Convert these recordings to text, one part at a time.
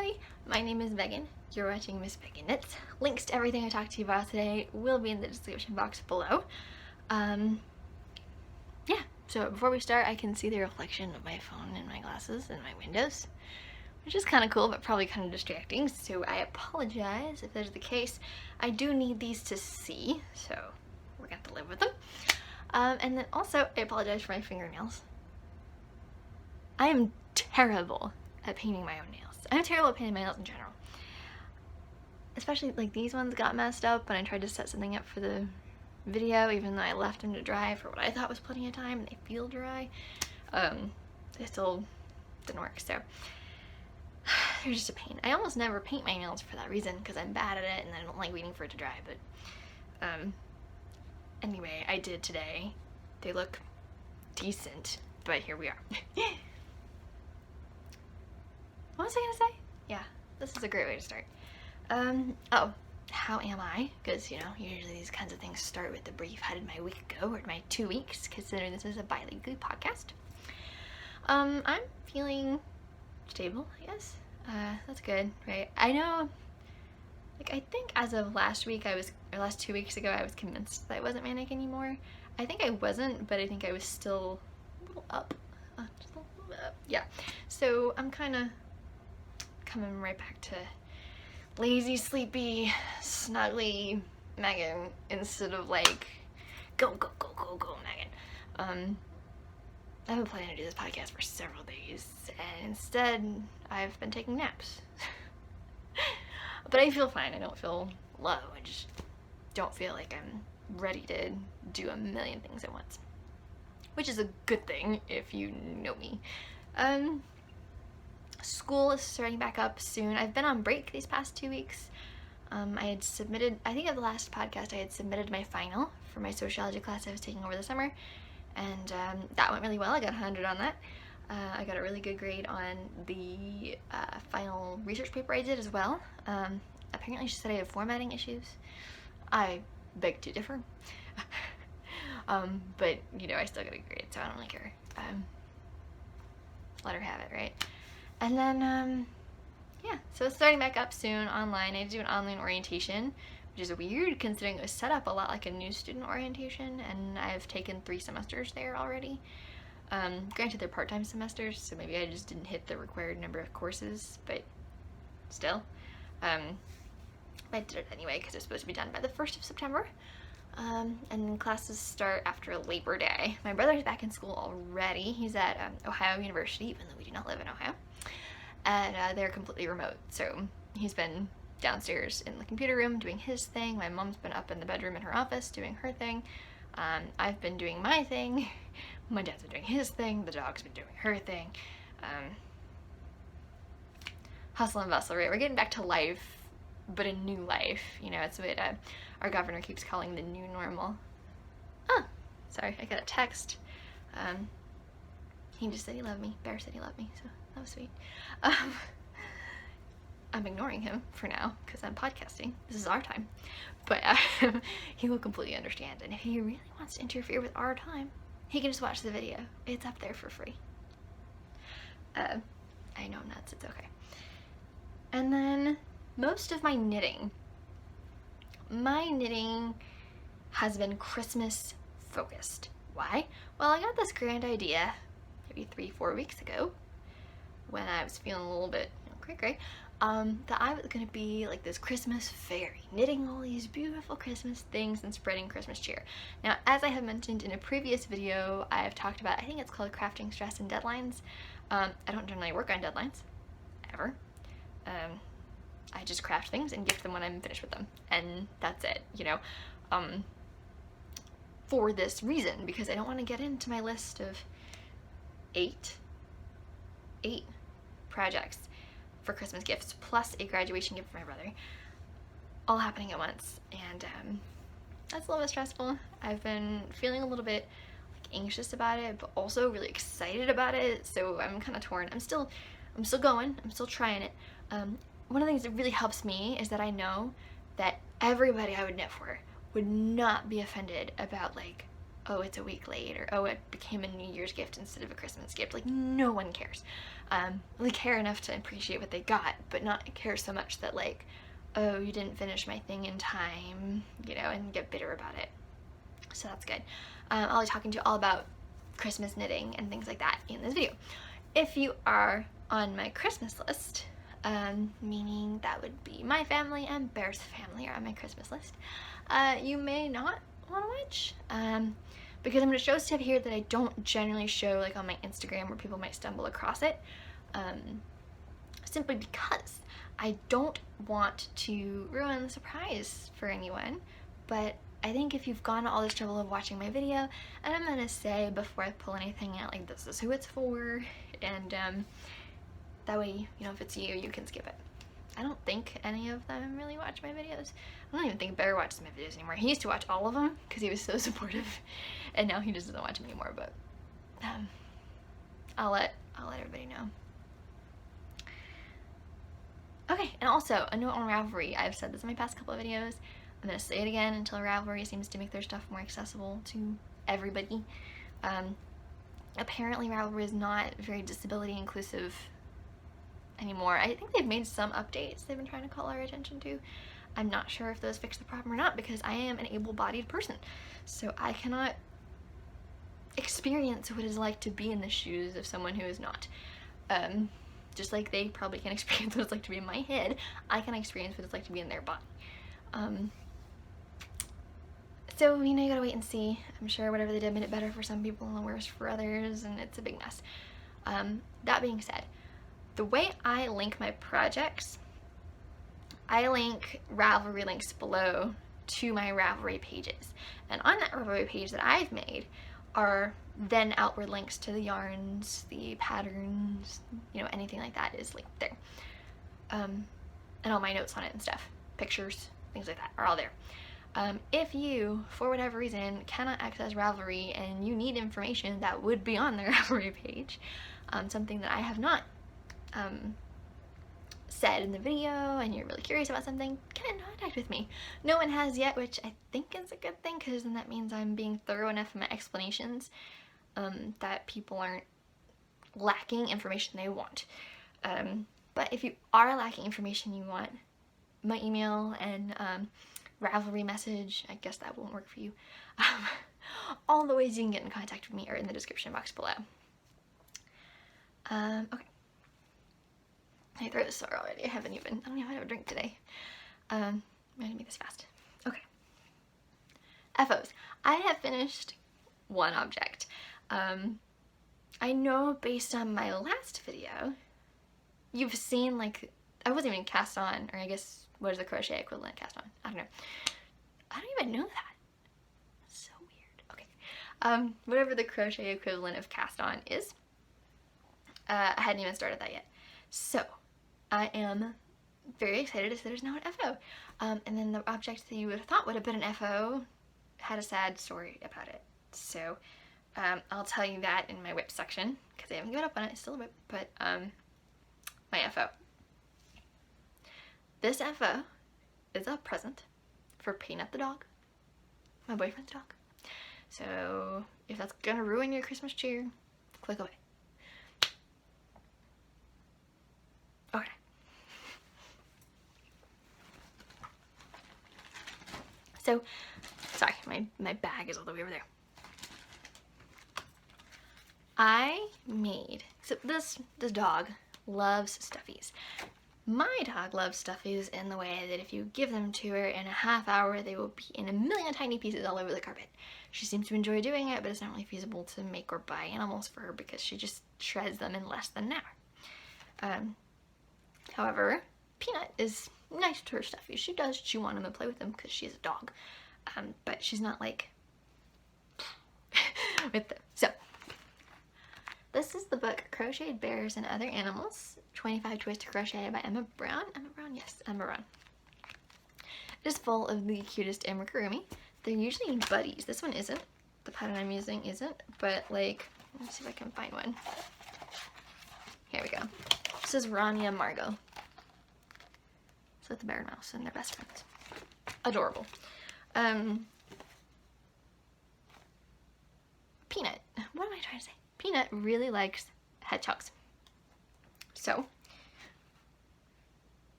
everybody, my name is Megan. You're watching Miss Megan Knits. Links to everything I talked to you about today will be in the description box below. Yeah, so before we start, I can see the reflection of my phone in my glasses and my windows, which is kind of cool, but probably kind of distracting, so I apologize if that's the case. I do need these to see, so we're gonna have to live with them. And then also, I apologize for my fingernails. I am terrible at painting my own nails. I'm terrible at painting my nails in general. Especially, like, these ones got messed up when I tried to set something up for the video, even though I left them to dry for what I thought was plenty of time, and they feel dry. It still didn't work, so they're just a pain. I almost never paint my nails for that reason, because I'm bad at it, and I don't like waiting for it to dry, but, anyway, I did today. They look decent, but here we are. What was I gonna say? Yeah, this is a great way to start. Oh, how am I? Because, you know, usually these kinds of things start with the brief, how did my week go, or my 2 weeks, considering this is a bi-weekly podcast. I'm feeling stable, I guess. That's good, right? I know, like, I think as of last 2 weeks ago, I was convinced that I wasn't manic anymore. I think I wasn't, but I think I was still a little up. Just a little bit up. Yeah. So I'm kind of coming right back to lazy, sleepy, snuggly Megan instead of like go, go, go, go, go, Megan. I've been planning to do this podcast for several days, and instead I've been taking naps. But I feel fine. I don't feel low. I just don't feel like I'm ready to do a million things at once, which is a good thing if you know me. School is starting back up soon. I've been on break these past 2 weeks. I had submitted, I think at the last podcast, I had submitted my final for my sociology class I was taking over the summer, and that went really well. I got 100 on that. I got a really good grade on the final research paper I did as well. Apparently she said I had formatting issues. I beg to differ. But, you know, I still got a grade, so I don't really care. Let her have it, right? And then, yeah, so it's starting back up soon online. I do an online orientation, which is weird considering it was set up a lot like a new student orientation, and I've taken 3 semesters there already. Granted, they're part-time semesters, so maybe I just didn't hit the required number of courses, but still. I did it anyway because it's supposed to be done by the 1st of September. And classes start after Labor Day. My brother's back in school already. He's at Ohio University, even though we do not live in Ohio. And they're completely remote, so he's been downstairs in the computer room doing his thing. My mom's been up in the bedroom in her office doing her thing. I've been doing my thing. My dad's been doing his thing. The dog's been doing her thing. Hustle and bustle, right? We're getting back to life, but a new life. You know, it's what our governor keeps calling the new normal. Oh, sorry, I got a text. He just said he loved me. Bear said he loved me, so that was sweet. I'm ignoring him for now because I'm podcasting. This is our time. But he will completely understand. And if he really wants to interfere with our time, he can just watch the video. It's up there for free. I know I'm nuts. It's okay. And then most of my knitting has been Christmas focused. Why? Well, I got this grand idea maybe 3-4 weeks ago when I was feeling a little bit cray-cray, that I was gonna be like this Christmas fairy, knitting all these beautiful Christmas things and spreading Christmas cheer. Now, as I have mentioned in a previous video, I have talked about, I think it's called Crafting Stress and Deadlines. I don't generally work on deadlines, ever. I just craft things and gift them when I'm finished with them, and that's it, you know, for this reason, because I don't want to get into my list of eight projects for Christmas gifts, plus a graduation gift for my brother, all happening at once, and that's a little bit stressful. I've been feeling a little bit like anxious about it, but also really excited about it, so I'm kind of torn. I'm still going, I'm still trying it. One of the things that really helps me is that I know that everybody I would knit for would not be offended about like oh, it's a week late, or oh, it became a New Year's gift instead of a Christmas gift. Like, no one cares. They care enough to appreciate what they got, but not care so much that, like, oh, you didn't finish my thing in time, you know, and get bitter about it. So that's good. I'll be talking to you all about Christmas knitting and things like that in this video. If you are on my Christmas list, meaning that would be my family and Bear's family are on my Christmas list, you may not want to watch, because I'm going to show stuff here that I don't generally show, like on my Instagram, where people might stumble across it, simply because I don't want to ruin the surprise for anyone. But I think if you've gone to all this trouble of watching my video, and I'm gonna say before I pull anything out, like, this is who it's for, and that way, you know, if it's you, you can skip it. I don't think any of them really watch my videos. I don't even think Bear watches my videos anymore. He used to watch all of them because he was so supportive, and now he just doesn't watch them anymore. But I'll let everybody know. Okay, and also a note on Ravelry. I've said this in my past couple of videos. I'm gonna say it again until Ravelry seems to make their stuff more accessible to everybody. Apparently Ravelry is not very disability inclusive anymore. I think they've made some updates they've been trying to call our attention to. I'm not sure if those fix the problem or not, because I am an able-bodied person, so I cannot experience what it's like to be in the shoes of someone who is not. Just like they probably can experience what it's like to be in my head, I can experience what it's like to be in their body. So, you know, you gotta wait and see. I'm sure whatever they did made it better for some people and worse for others, and it's a big mess. That being said, the way I link my projects, I link Ravelry links below to my Ravelry pages. And on that Ravelry page that I've made are then outward links to the yarns, the patterns, you know, anything like that is linked there. And all my notes on it and stuff, pictures, things like that are all there. If you, for whatever reason, cannot access Ravelry and you need information that would be on the Ravelry page, something that I have not said in the video, and you're really curious about something, get in contact with me. No one has yet, which I think is a good thing, because then that means I'm being thorough enough in my explanations that people aren't lacking information they want. But if you are lacking information you want, my email and Ravelry message, I guess that won't work for you. All the ways you can get in contact with me are in the description box below. Okay. My throat is sore already. I don't even have a drink today. I'm gonna make this fast. Okay. FOs. I have finished one object. I know based on my last video, you've seen, like, I wasn't even cast on, or I guess, what is the crochet equivalent cast on? I don't know. I don't even know that. That's so weird. Okay. Whatever the crochet equivalent of cast on is, I hadn't even started that yet. So, I am very excited to say there's now an FO. And then the object that you would have thought would have been an FO had a sad story about it. So, I'll tell you that in my whip section, because I haven't given up on it, it's still a whip, but, my FO. This FO is a present for Peanut the dog, my boyfriend's dog. So, if that's gonna ruin your Christmas cheer, click away. Okay. So, sorry, my bag is all the way over there. I made, so this dog loves stuffies. My dog loves stuffies in the way that if you give them to her in a half hour, they will be in a million tiny pieces all over the carpet. She seems to enjoy doing it, but it's not really feasible to make or buy animals for her because she just shreds them in less than an hour. However, Peanut is nice to her stuffies. She does chew on them and play with them because she is a dog. But she's not like with them. So, this is the book Crocheted Bears and Other Animals, 25 Toys to Crochet by Emma Brown. Emma Brown? Yes, Emma Brown. It is full of the cutest amigurumi. They're usually buddies. This one isn't. The pattern I'm using isn't, but like, let me see if I can find one. Here we go. This is Rania Margot. So it's the bear and mouse, and they're best friends. Adorable. Peanut, what am I trying to say? Peanut really likes hedgehogs. So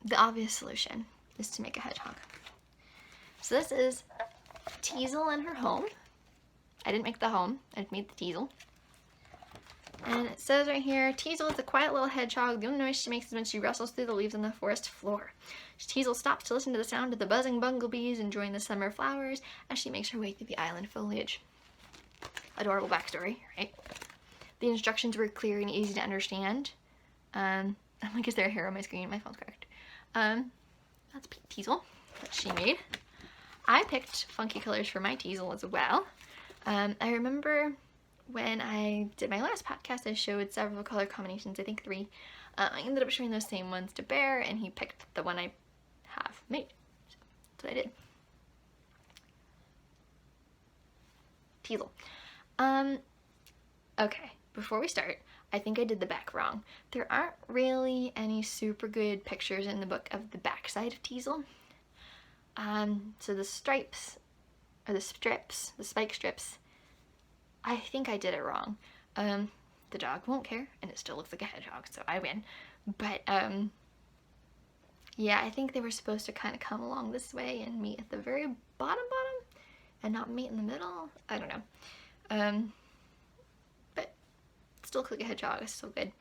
the obvious solution is to make a hedgehog. So this is Teasel in her home. I didn't make the home, I made the Teasel. And it says right here, Teasel is a quiet little hedgehog. The only noise she makes is when she rustles through the leaves on the forest floor. Teasel stops to listen to the sound of the buzzing bumblebees enjoying the summer flowers as she makes her way through the island foliage. Adorable backstory, right? The instructions were clear and easy to understand. I'm like, is there a hair on my screen? My phone's correct. That's Teasel that she made. I picked funky colors for my Teasel as well. I remember when I did my last podcast, I showed several color combinations, I think 3. I ended up showing those same ones to Bear, and he picked the one I have made. So that's what I did. Teasel. Okay, before we start, I think I did the back wrong. There aren't really any super good pictures in the book of the back side of Teasel. So the stripes, or the strips, the spike strips, I think I did it wrong. The dog won't care, and it still looks like a hedgehog, so I win. But, yeah, I think they were supposed to kind of come along this way and meet at the very bottom, and not meet in the middle. I don't know. But still looks like a hedgehog, it's still good.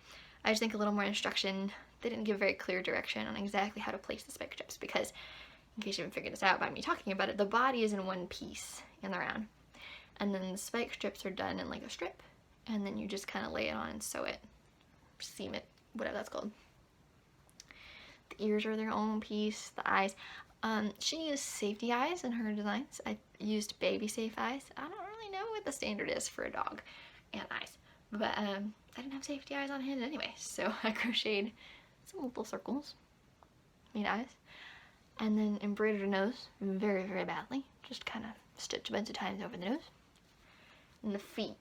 I just think a little more instruction. They didn't give very clear direction on exactly how to place the spike strips, because, in case you haven't figured this out by me talking about it, the body is in one piece in the round. And then the spike strips are done in like a strip, and then you just kind of lay it on and sew it, seam it, whatever that's called. The ears are their own piece, the eyes. She used safety eyes in her designs. I used baby safe eyes. I don't really know what the standard is for a dog and eyes, but I didn't have safety eyes on hand anyway, so I crocheted some little circles, made eyes, and then embroidered a nose very, very badly. Just kind of stitched a bunch of times over the nose. And the feet.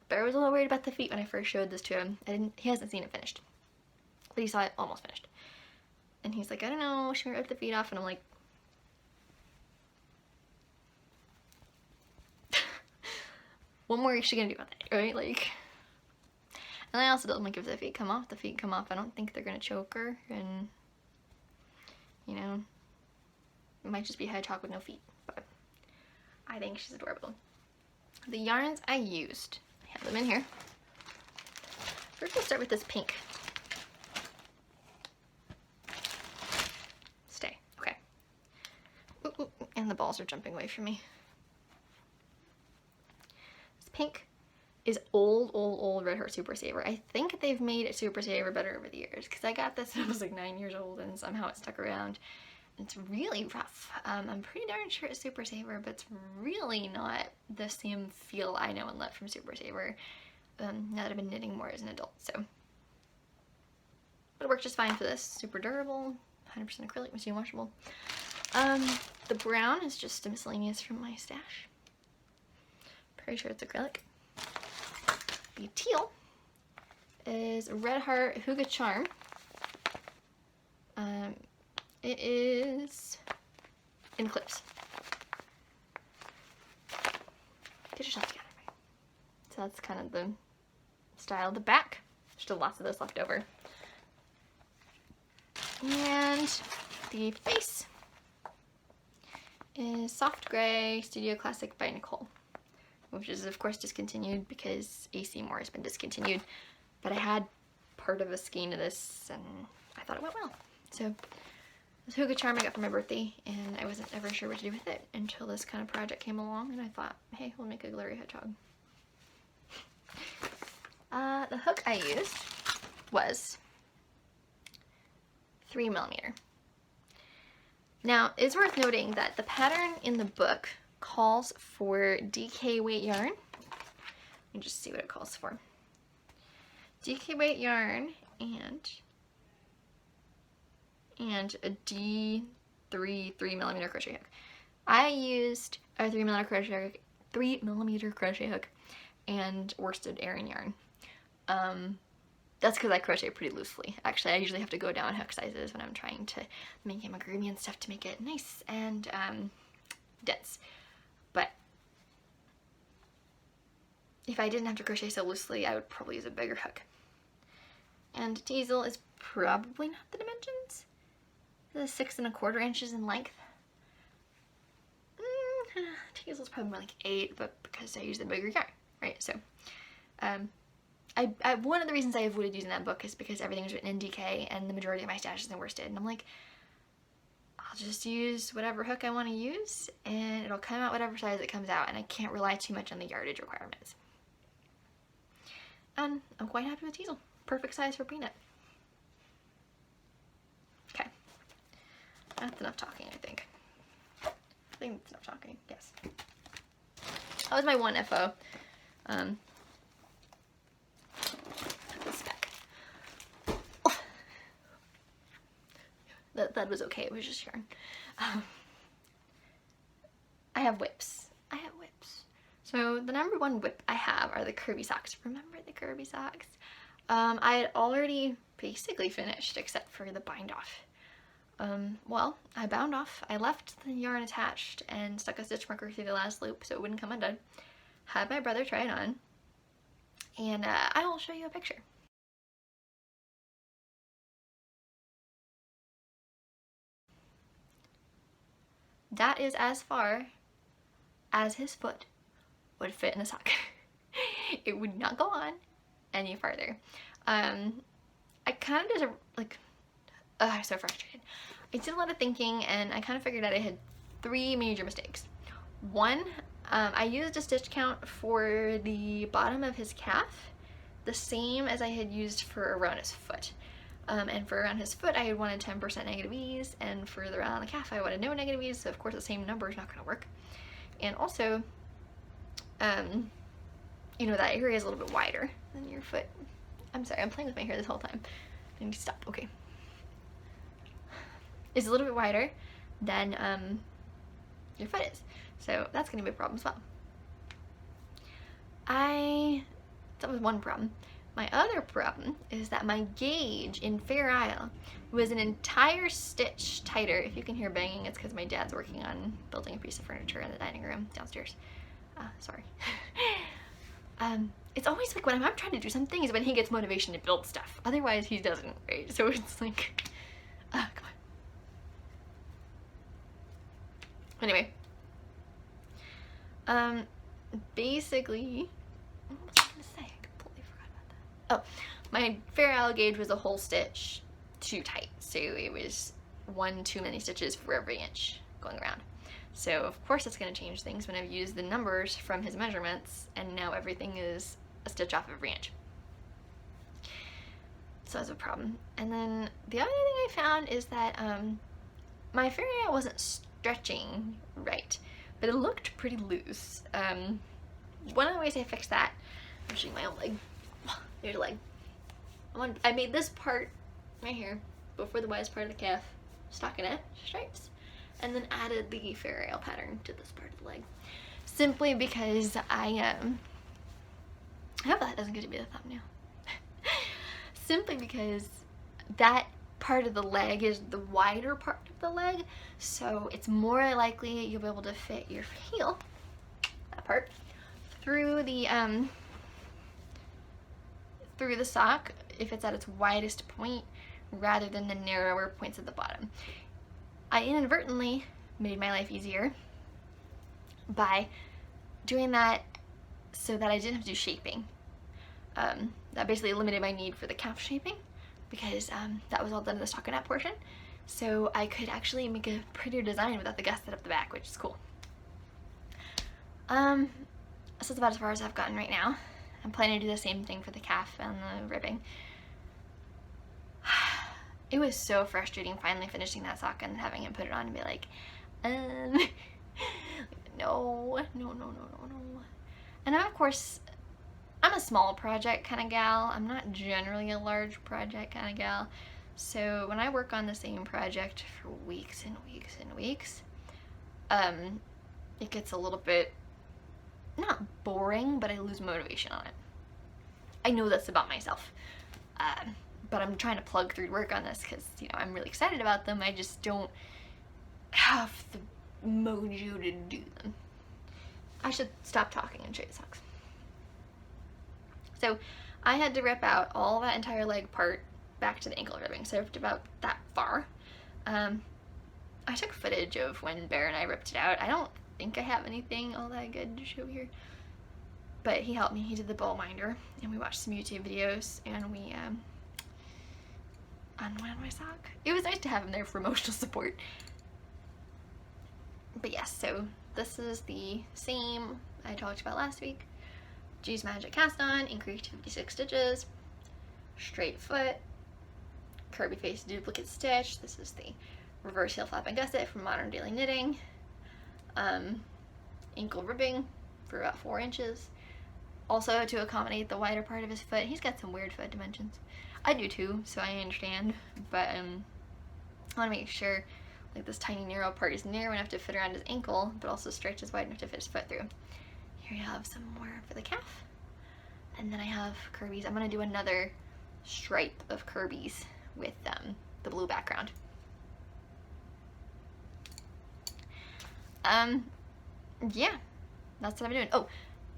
Bear was a little worried about the feet when I first showed this to him. He hasn't seen it finished. But he saw it almost finished. And he's like, I don't know, should we rip the feet off? And I'm like, what more is she gonna do about that, right? Like, and I also told him, like, if the feet come off, I don't think they're gonna choke her, and, you know, it might just be a hedgehog with no feet, but I think she's adorable. The yarns I used, I have them in here. First we'll start with this pink. Stay, okay. Ooh, ooh, and the balls are jumping away from me. This pink is old Red Heart Super Saver. I think they've made a Super Saver better over the years, because I got this when I was like 9 years old, and somehow it stuck around. It's really rough. I'm pretty darn sure it's Super Saver, but it's really not the same feel I know and love from Super Saver now that I've been knitting more as an adult. So, but it worked just fine for this. Super durable, 100% acrylic, machine washable. The brown is just a miscellaneous from my stash. Pretty sure it's acrylic. The teal is Red Heart Huga Charm. It is in clips. Get yourself together. So that's kind of the style of the back. Still lots of this left over. And the face is Soft Gray Studio Classic by Nicole, which is of course discontinued because AC Moore has been discontinued. But I had part of a skein of this and I thought it went well. So this Huga Charm I got for my birthday, and I wasn't ever sure what to do with it until this kind of project came along, and I thought, hey, we'll make a glittery hedgehog. The hook I used was 3mm. Now, it's worth noting that the pattern in the book calls for DK weight yarn. Let me just see what it calls for. DK weight yarn and a D3 3mm crochet hook. I used a 3mm crochet hook and worsted Aran yarn. That's because I crochet pretty loosely. Actually, I usually have to go down hook sizes when I'm trying to make amigurumi and stuff to make it nice and dense. But if I didn't have to crochet so loosely, I would probably use a bigger hook. And teasel is probably not the dimensions. It's 6 1/4 inches in length. Teasel's probably more like 8, but because I use the bigger yarn, right? So, one of the reasons I avoided using that book is because everything was written in DK and the majority of my stash is in worsted. And I'm like, I'll just use whatever hook I want to use and it'll come out whatever size it comes out, and I can't rely too much on the yardage requirements. And I'm quite happy with teasel. Perfect size for peanut. Okay. That's enough talking, I think. I think that's enough talking, yes. That was my one FO. This back. That was okay, it was just yarn. I have whips. So the number one whip I have are the Kirby socks. Remember the Kirby socks? I had already basically finished except for the bind off. Well, I bound off. I left the yarn attached and stuck a stitch marker through the last loop so it wouldn't come undone. Had my brother try it on, and I will show you a picture. That is as far as his foot would fit in a sock. It would not go on any farther. I kind of did I was so frustrated. I did a lot of thinking and I kind of figured out I had 3 major mistakes. One, I used a stitch count for the bottom of his calf, the same as I had used for around his foot. And for around his foot, I had wanted 10% negative ease, and for around the calf, I wanted no negative ease, so of course the same number is not going to work. And also, you know, that area is a little bit wider than your foot. I'm sorry, I'm playing with my hair this whole time. I need to stop, okay. It's a little bit wider than your foot is, so that's going to be a problem as well. That was one problem. My other problem is that my gauge in Fair Isle was an entire stitch tighter. If you can hear banging, it's because my dad's working on building a piece of furniture in the dining room downstairs. Sorry. It's always like when I'm trying to do something is when he gets motivation to build stuff. Otherwise he doesn't, right? So it's like, come on. Anyway. Basically, what was I gonna say? I completely forgot about that. Oh, my Fair Isle gauge was a whole stitch too tight. So it was 1 too many stitches for every inch going around. So of course that's going to change things when I've used the numbers from his measurements and now everything is a stitch off every inch. So that's a problem. And then the other thing I found is that my Fair Isle wasn't stretching right, but it looked pretty loose. One of the ways I fixed that, I'm showing my own leg. There's a leg. I made this part right here before the widest part of the calf stockinette stripes, and then added the Fair Isle pattern to this part of the leg, simply because I hope that doesn't get to be the thumbnail. Simply because that part of the leg is the wider part of the leg, so it's more likely you'll be able to fit your heel, that part, through the sock if it's at its widest point rather than the narrower points at the bottom. I inadvertently made my life easier by doing that so that I didn't have to do shaping. That basically eliminated my need for the calf shaping because that was all done in the stockinette portion. So I could actually make a prettier design without the gusset up the back, which is cool. So that's about as far as I've gotten right now. I'm planning to do the same thing for the calf and the ribbing. It was so frustrating finally finishing that sock and having him put it on and be like, no. And of course, I'm a small project kind of gal. I'm not generally a large project kind of gal. So when I work on the same project for weeks and weeks and weeks, it gets a little bit, not boring, but I lose motivation on it. I know that's about myself. But I'm trying to plug through work on this because, you know, I'm really excited about them. I just don't have the mojo to do them. I should stop talking and show you the socks. So I had to rip out all that entire leg part back to the ankle ribbing, so I ripped about that far. I took footage of when Bear and I ripped it out. I don't think I have anything all that good to show here, but he helped me. He did the bowl minder, and we watched some YouTube videos, and we unwound my sock. It was nice to have him there for emotional support. But yes, so this is the seam I talked about last week. G's Magic Cast On, increased to 56 stitches, straight foot, curvy face duplicate stitch. This is the reverse heel flap and gusset from Modern Daily Knitting. Ankle ribbing for about 4 inches. Also to accommodate the wider part of his foot. He's got some weird foot dimensions. I do too, so I understand, but I want to make sure like this tiny narrow part is narrow enough to fit around his ankle, but also stretches wide enough to fit his foot through. Here you have some more for the calf. And then I have Kirby's. I'm going to do another stripe of Kirby's with the blue background. Yeah, that's what I'm doing. Oh,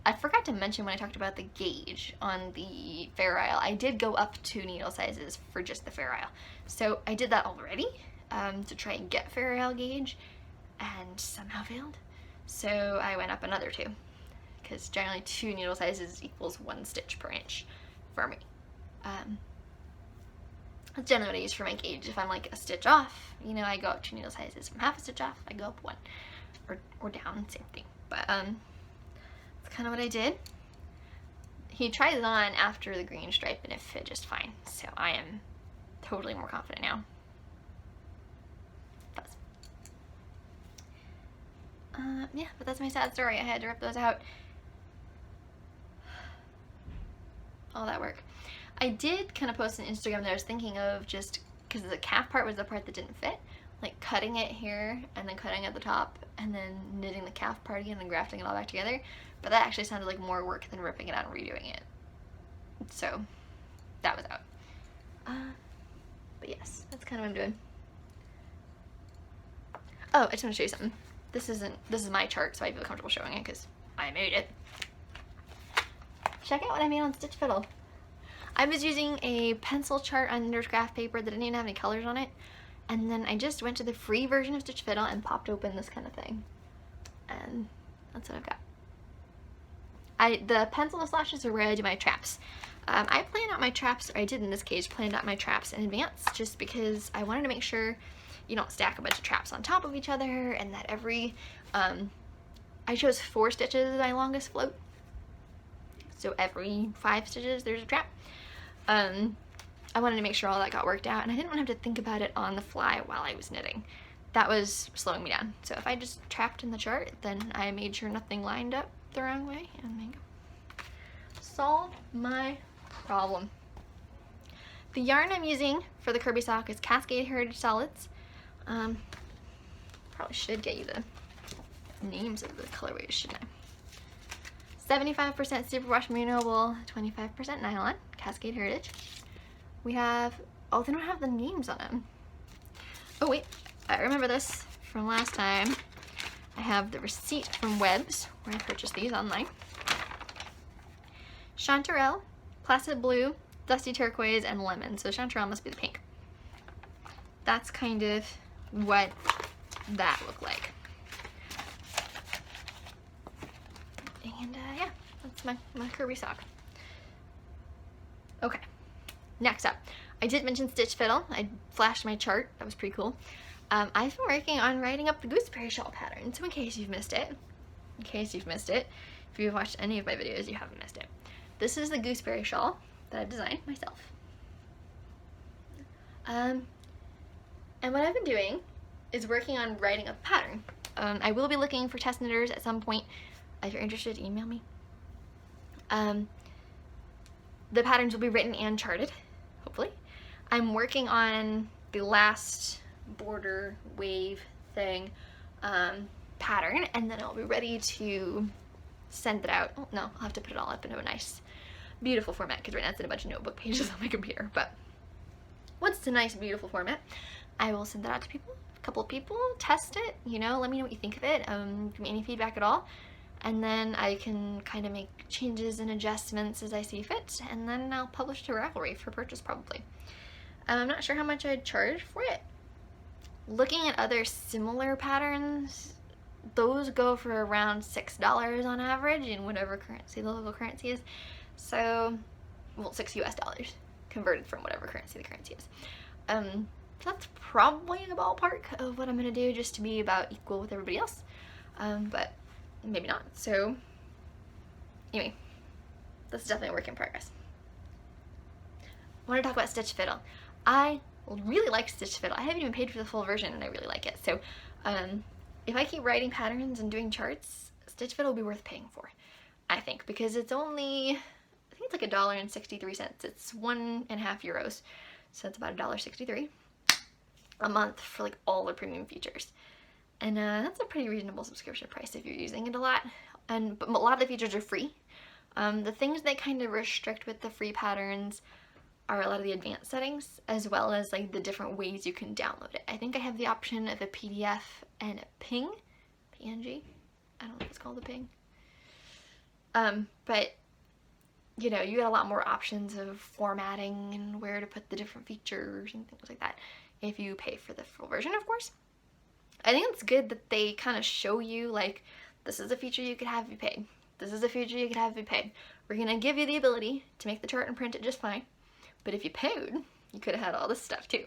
I forgot to mention when I talked about the gauge on the Fair Isle, I did go up 2 needle sizes for just the Fair Isle. So I did that already to try and get Fair Isle gauge, and somehow failed. So I went up another 2, because generally 2 needle sizes equals 1 stitch per inch for me. That's generally what I use for my gauge. If I'm like a stitch off, you know, I go up 2 needle sizes. If I'm half a stitch off, I go up 1, or down, same thing. But that's kind of what I did. He tried it on after the green stripe and it fit just fine. So I am totally more confident now. Yeah, but that's my sad story. I had to rip those out. All that work. I did kind of post on Instagram that I was thinking of, just because the calf part was the part that didn't fit, like cutting it here and then cutting at the top and then knitting the calf part again and grafting it all back together. But that actually sounded like more work than ripping it out and redoing it. So that was out. But yes, that's kind of what I'm doing. Oh, I just want to show you something. This is my chart, so I feel comfortable showing it because I made it. Check out what I made on Stitch Fiddle. I was using a pencil chart on Knitter's Craft paper that didn't even have any colors on it, and then I just went to the free version of Stitch Fiddle and popped open this kind of thing, and that's what I've got. The pencil slashes are where I do my traps. I planned out my traps, or I did in this case, planned out my traps in advance, just because I wanted to make sure you don't stack a bunch of traps on top of each other, and that every, I chose 4 stitches as my longest float, so every 5 stitches there's a trap. I wanted to make sure all that got worked out, and I didn't want to have to think about it on the fly while I was knitting. That was slowing me down. So if I just trapped in the chart, then I made sure nothing lined up the wrong way, and there you go. Solved my problem. The yarn I'm using for the Kirby sock is Cascade Heritage Solids. Probably should get you the names of the colorways, shouldn't I? 75% superwash merino wool, 25% nylon, Cascade Heritage. We have, oh, they don't have the names on them. Oh wait, I remember this from last time. I have the receipt from Webs, where I purchased these online. Chanterelle, Placid Blue, Dusty Turquoise, and Lemon. So Chanterelle must be the pink. That's kind of what that looked like. And yeah, that's my Kirby sock. Okay, next up. I did mention Stitch Fiddle. I flashed my chart. That was pretty cool. I've been working on writing up the gooseberry shawl pattern. So in case you've missed it, if you've watched any of my videos, you haven't missed it. This is the gooseberry shawl that I've designed myself. And what I've been doing is working on writing a pattern. I will be looking for test knitters at some point. If you're interested, email me. The patterns will be written and charted, hopefully. I'm working on the last border wave thing pattern, and then I'll be ready to send it out. Oh, no, I'll have to put it all up into a nice, beautiful format, because right now it's in a bunch of notebook pages on my computer. But once it's a nice, beautiful format, I will send that out to people, a couple of people, test it, you know, let me know what you think of it, give me any feedback at all. and then I can kind of make changes and adjustments as I see fit, and then I'll publish to Ravelry for purchase probably. I'm not sure how much I'd charge for it. Looking at other similar patterns, those go for around $6 on average in whatever currency the local currency is. So, well, $6 US converted from whatever currency the currency is. So that's probably the ballpark of what I'm gonna do, just to be about equal with everybody else. But maybe not. So anyway, this is definitely a work in progress. I want to talk about Stitch Fiddle. I really like Stitch Fiddle. I haven't even paid for the full version and I really like it. So if I keep writing patterns and doing charts, Stitch Fiddle will be worth paying for, I think, because it's only, I think it's like $1.63. It's €1.50, so it's about $1.63 a month for like all the premium features. And that's a pretty reasonable subscription price if you're using it a lot. But a lot of the features are free. The things they kind of restrict with the free patterns are a lot of the advanced settings, as well as like the different ways you can download it. I think I have the option of a PDF and a PNG. I don't know if it's called a ping. But you know, you get a lot more options of formatting and where to put the different features and things like that if you pay for the full version, of course. I think it's good that they kind of show you, like, this is a feature you could have if you paid. This is a feature you could have if you paid. We're going to give you the ability to make the chart and print it just fine. But if you paid, you could have had all this stuff too.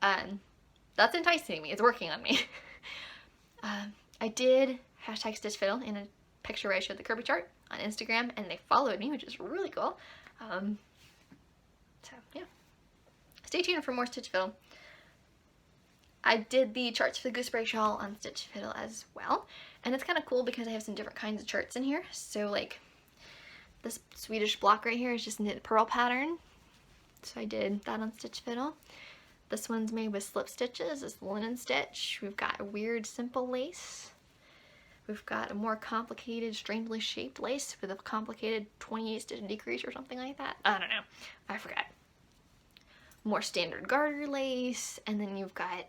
That's enticing me. It's working on me. I did hashtag Stitch Fiddle in a picture where I showed the Kirby chart on Instagram, and they followed me, which is really cool. So, yeah. Stay tuned for more Stitch Fiddle. I did the charts for the Gooseberry Shawl on Stitch Fiddle as well, and it's kind of cool because I have some different kinds of charts in here. So like this Swedish block right here is just knit purl pattern, so I did that on Stitch Fiddle. This one's made with slip stitches, it's linen stitch. We've got a weird simple lace. We've got a more complicated, strangely shaped lace with a complicated 28 stitch decrease or something like that. I don't know, I forgot. More standard garter lace, and then you've got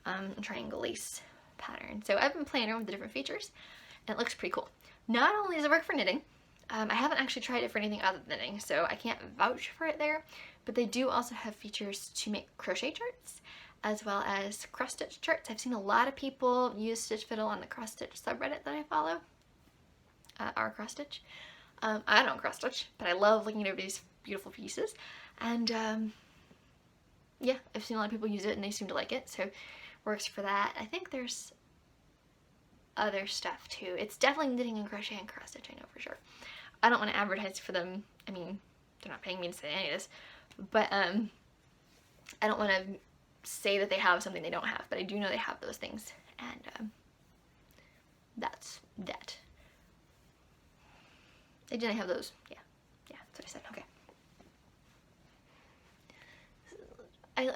a triangle lace pattern. So I've been playing around with the different features, and it looks pretty cool. Not only does it work for knitting, I haven't actually tried it for anything other than knitting, so I can't vouch for it there, but they do also have features to make crochet charts, as well as cross stitch charts. I've seen a lot of people use Stitch Fiddle on the cross stitch subreddit that I follow, our cross stitch. I don't cross stitch, but I love looking over these beautiful pieces, and yeah, I've seen a lot of people use it and they seem to like it, so it works for that. I think there's other stuff too. It's definitely knitting and crochet and cross stitch, I know for sure. I don't want to advertise for them. I mean, they're not paying me to say any of this, but I don't want to say that they have something they don't have, but I do know they have those things, and that's that. They didn't have those. Yeah, that's what I said. Okay.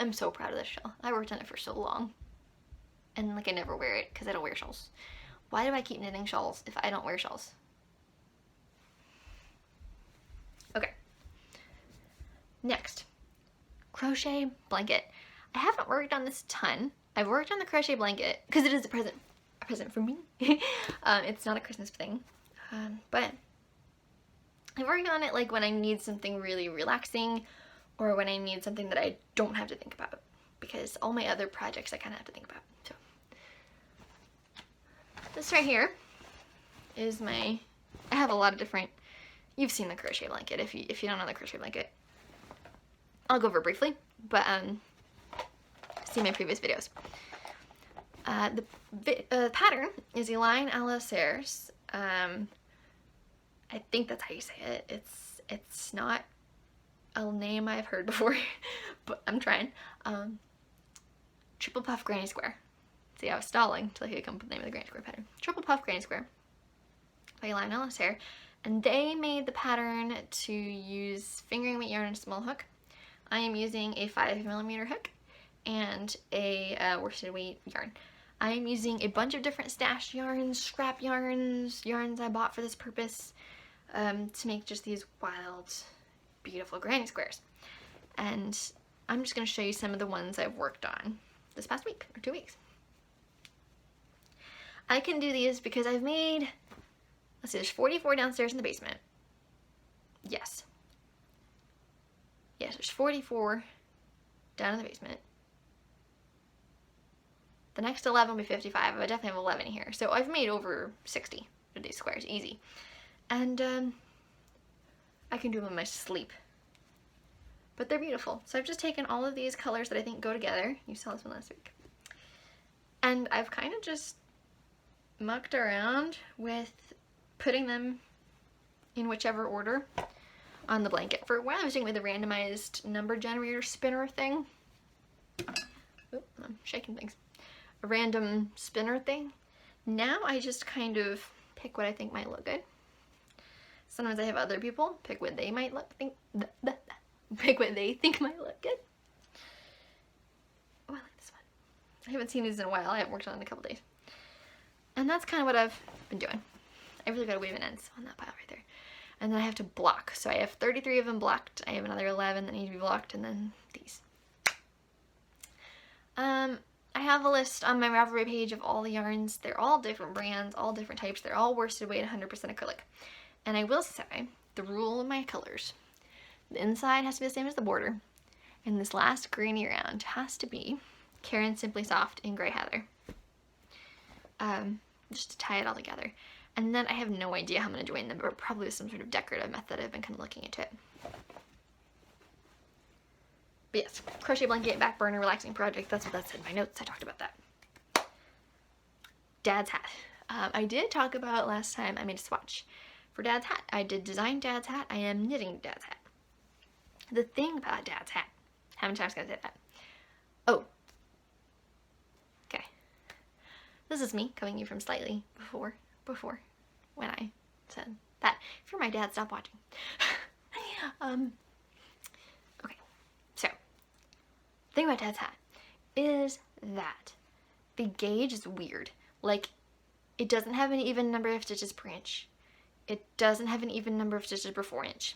I'm so proud of this shawl. I worked on it for so long, and like I never wear it because I don't wear shawls. Why do I keep knitting shawls if I don't wear shawls? Okay. Next, crochet blanket. I haven't worked on this a ton. I've worked on the crochet blanket because it is a present for me. It's not a Christmas thing, but I've worked on it like when I need something really relaxing, or when I need something that I don't have to think about, because all my other projects I kind of have to think about. So this right here is my, I have a lot of different, you've seen the crochet blanket. If you don't know the crochet blanket, I'll go over it briefly, but see my previous videos. The pattern is Elaine a la Serres. I think that's how you say it. It's not a name I've heard before, but I'm trying. Triple puff granny square. See, I was stalling until I could come up with the name of the granny square pattern. Triple puff granny square by Elaine a la Serres, and they made the pattern to use fingering weight yarn and small hook. I am using a 5mm hook and a worsted weight yarn. I am using a bunch of different stash yarns, scrap yarns I bought for this purpose, to make just these wild, beautiful granny squares. And I'm just going to show you some of the ones I've worked on this past week or 2 weeks. I can do these because I've made let's see, there's 44 downstairs in the basement. Yes. Yes, there's 44 down in the basement. The next 11 will be 55. I definitely have 11 here. So I've made over 60 of these squares, easy. And I can do them in my sleep. But they're beautiful. So I've just taken all of these colors that I think go together. You saw this one last week. And I've kind of just mucked around with putting them in whichever order on the blanket. For a while I was doing with a randomized number generator spinner thing. Oop, I'm shaking things. A random spinner thing. Now I just kind of pick what I think might look good. Sometimes I have other people pick what they might pick what they think might look good. Oh, I like this one. I haven't seen these in a while. I haven't worked on it in a couple days. And that's kind of what I've been doing. I really got to weave an ends on that pile right there. And then I have to block. So I have 33 of them blocked. I have another 11 that need to be blocked, and then these. I have a list on my Ravelry page of all the yarns. They're all different brands, all different types. They're all worsted weight 100% acrylic. And I will say, the rule of my colors, the inside has to be the same as the border. And this last greeny round has to be Karen Simply Soft in Grey Heather. Just to tie it all together. And then I have no idea how I'm going to join them, but probably with some sort of decorative method. I've been kind of looking into it. But yes, crochet blanket, back burner, relaxing project. That's what that's in my notes. I talked about that. Dad's hat. I did talk about last time I made a swatch for Dad's hat. I did design Dad's hat. I am knitting Dad's hat. The thing about Dad's hat, how many times can I say that? Oh. Okay. This is me coming in from slightly before when I said that. If you're my dad, stop watching. Okay. So, the thing about Dad's hat is that the gauge is weird. Like, it doesn't have an even number of stitches per inch. It doesn't have an even number of stitches per 4 inches.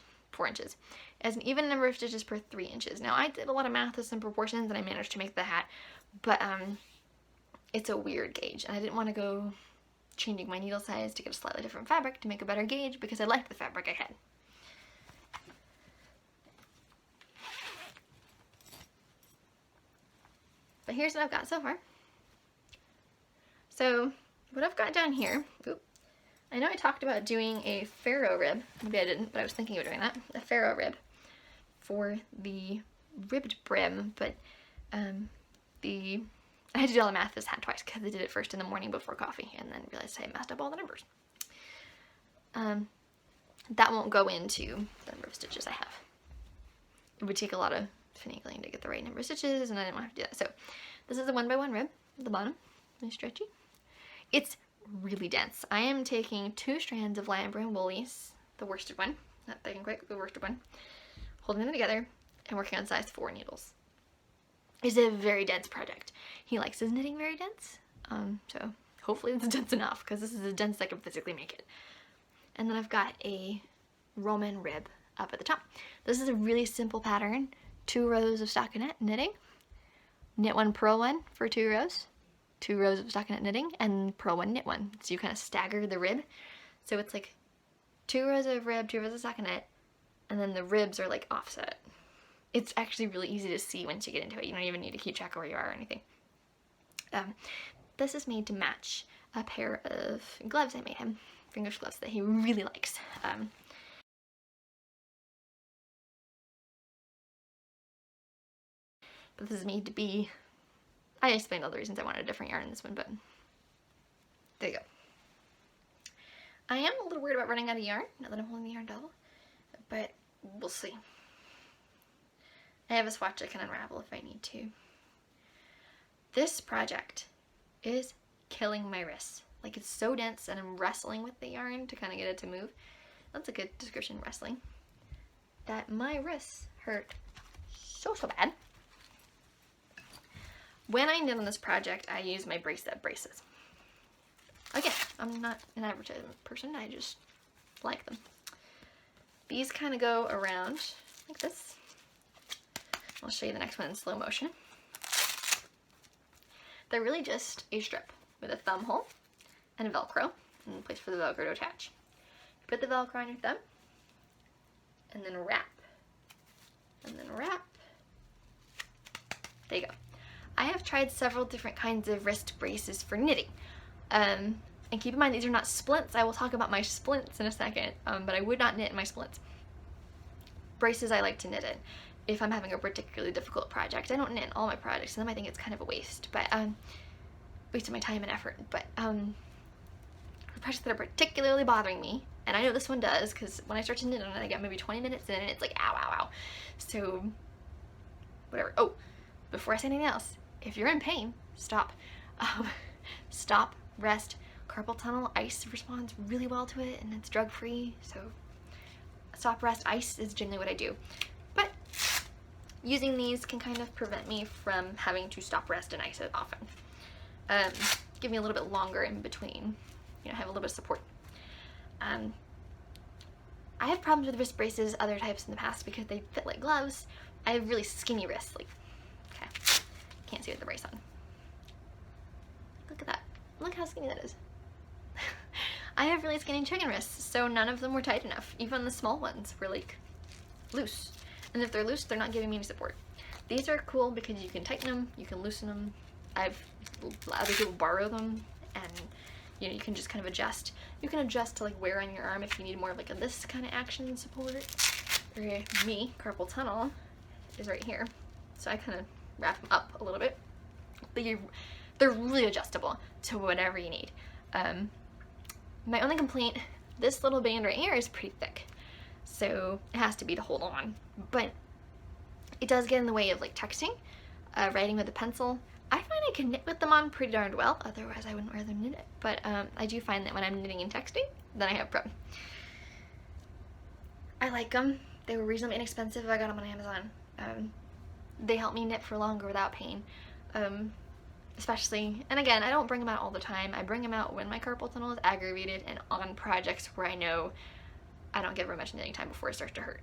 It has an even number of stitches per 3 inches. Now, I did a lot of math with some proportions and I managed to make the hat, but it's a weird gauge, and I didn't want to go changing my needle size to get a slightly different fabric to make a better gauge because I liked the fabric I had. But here's what I've got so far. So what I've got down here, I know I talked about doing a ferro rib. Maybe I didn't, but I was thinking of doing that. A ferro rib for the ribbed brim, but I had to do all the math this hat twice because I did it first in the morning before coffee and then realized I messed up all the numbers. That won't go into the number of stitches I have. It would take a lot of finagling to get the right number of stitches, and I didn't want to do that. So this is a 1x1 rib at the bottom. Really stretchy. It's really dense. I am taking 2 strands of lion brand woolies, the worsted one, not thick and quick, the worsted one, holding them together and working on size 4 needles. It's a very dense project. He likes his knitting very dense, so hopefully it's dense enough because this is as dense as I can physically make it. And then I've got a Roman rib up at the top. This is a really simple pattern. 2 rows of stockinette knitting, knit 1, purl 1 for 2 rows, 2 rows of stockinette knitting, and purl 1, knit 1. So you kind of stagger the rib. So it's like 2 rows of rib, 2 rows of stockinette, and then the ribs are like offset. It's actually really easy to see once you get into it. You don't even need to keep track of where you are or anything. This is made to match a pair of gloves I made him, fingers gloves that he really likes. But this is made to be, I explained all the reasons I wanted a different yarn in this one, but there you go. I am a little worried about running out of yarn, now that I'm holding the yarn double, but we'll see. I have a swatch I can unravel if I need to. This project is killing my wrists. Like, it's so dense and I'm wrestling with the yarn to kind of get it to move. That's a good description, wrestling. That my wrists hurt so bad. When I knit on this project, I use my braces. Again, I'm not an advertisement person, I just like them. These kind of go around like this. I'll show you the next one in slow motion. They're really just a strip with a thumb hole and a Velcro and a place for the Velcro to attach. Put the Velcro on your thumb, and then wrap, and then wrap. There you go. I have tried several different kinds of wrist braces for knitting. And keep in mind, these are not splints. I will talk about my splints in a second, but I would not knit in my splints. Braces I like to knit in if I'm having a particularly difficult project. I don't knit in all my projects, and then I think it's kind of a waste, but waste of my time and effort. But the projects that are particularly bothering me, and I know this one does, because when I start to knit on it, I get maybe 20 minutes in, and it's like, ow, ow, ow. So, whatever. Oh, before I say anything else, if you're in pain, stop. Stop, rest. Carpal tunnel, ice responds really well to it, and it's drug-free, so stop, rest, ice is generally what I do. But using these can kind of prevent me from having to stop, rest, and ice as often. Give me a little bit longer in between, you know, have a little bit of support. I have problems with wrist braces, other types in the past, because they fit like gloves. I have really skinny wrists, like, okay, can't see with the brace on. Look at that, look how skinny that is. I have really skinny chicken wrists, so none of them were tight enough. Even the small ones were like loose. And if they're loose, they're not giving me any support. These are cool because you can tighten them, you can loosen them. I've let other people borrow them, and you know, you can just kind of adjust. You can adjust to like wear on your arm if you need more of like a this kind of action support. Or me, carpal tunnel, is right here. So I kind of wrap them up a little bit. But they're really adjustable to whatever you need. My only complaint, this little band right here is pretty thick, so it has to be to hold on, but it does get in the way of like texting, writing with a pencil. I find I can knit with them on pretty darn well, otherwise I wouldn't rather knit it, but I do find that when I'm knitting and texting, then I have a problem. I like them. They were reasonably inexpensive. I got them on Amazon. They help me knit for longer without pain. Especially, and again, I don't bring them out all the time. I bring them out when my carpal tunnel is aggravated and on projects where I know I don't get very much knitting time before it starts to hurt.